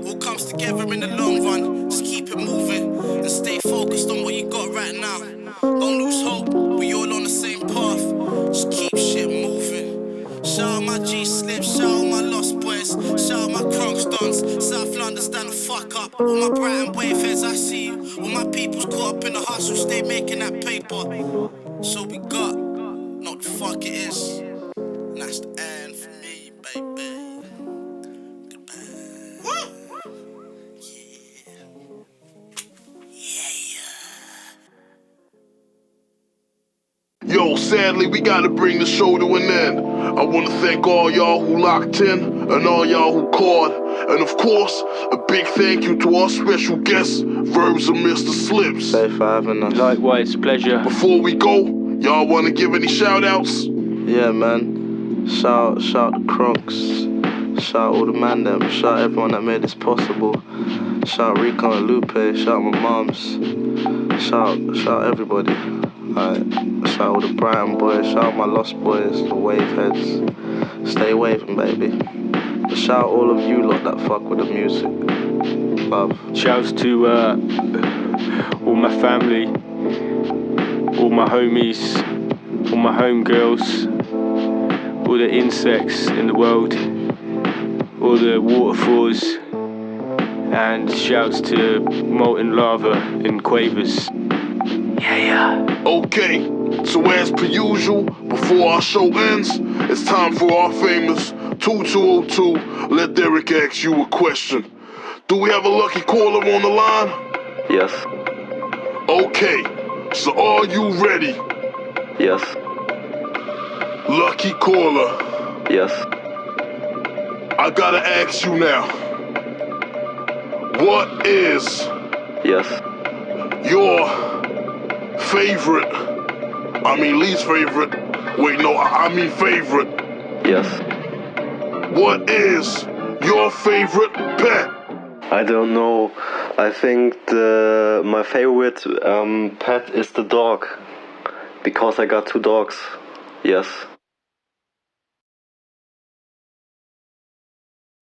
All comes together in the long run. Just keep it moving and stay focused on what you got right now. Don't lose hope, we all on the same path. Just keep shit moving. Shout out my G-Slip, shout out my Lost Boys, shout out my Crunks Dons, South London, stand the fuck up. All my Brighton wave heads, I see you. All my people's caught up in the hustle, stay making that paper. So we got, know what the fuck it is. And that's the end for me, baby. Goodbye. Woo! Yo, sadly, we gotta bring the show to an end. I wanna thank all y'all who locked in and all y'all who called. And of course, a big thank you to our special guests, Verbs and Mr. Slips. Thanks for having us. Likewise, pleasure. Before we go, y'all wanna give any shout outs? Yeah, man. Shout the Crunks. Shout all the man them. Shout everyone that made this possible. Shout Rico and Lupe. Shout my moms. Shout everybody. Shout all the Brighton boys, shout my Lost Boys, the wave heads. Stay waving, baby. But shout all of you lot that fuck with the music. Love. Shouts to all my family, all my homies, all my homegirls, all the insects in the world, all the waterfalls, and shouts to Molten Lava in Quavers. Yeah. Okay, so as per usual, before our show ends, it's time for our famous 2202. Let Derek ask you a question. Do we have a lucky caller on the line? Yes. Okay, so are you ready? Yes. Lucky caller. Yes. I gotta ask you now. What is your favorite, least favorite, favorite. Yes. What is your favorite pet? I don't know. I think my favorite pet is the dog. Because I got 2 dogs. Yes.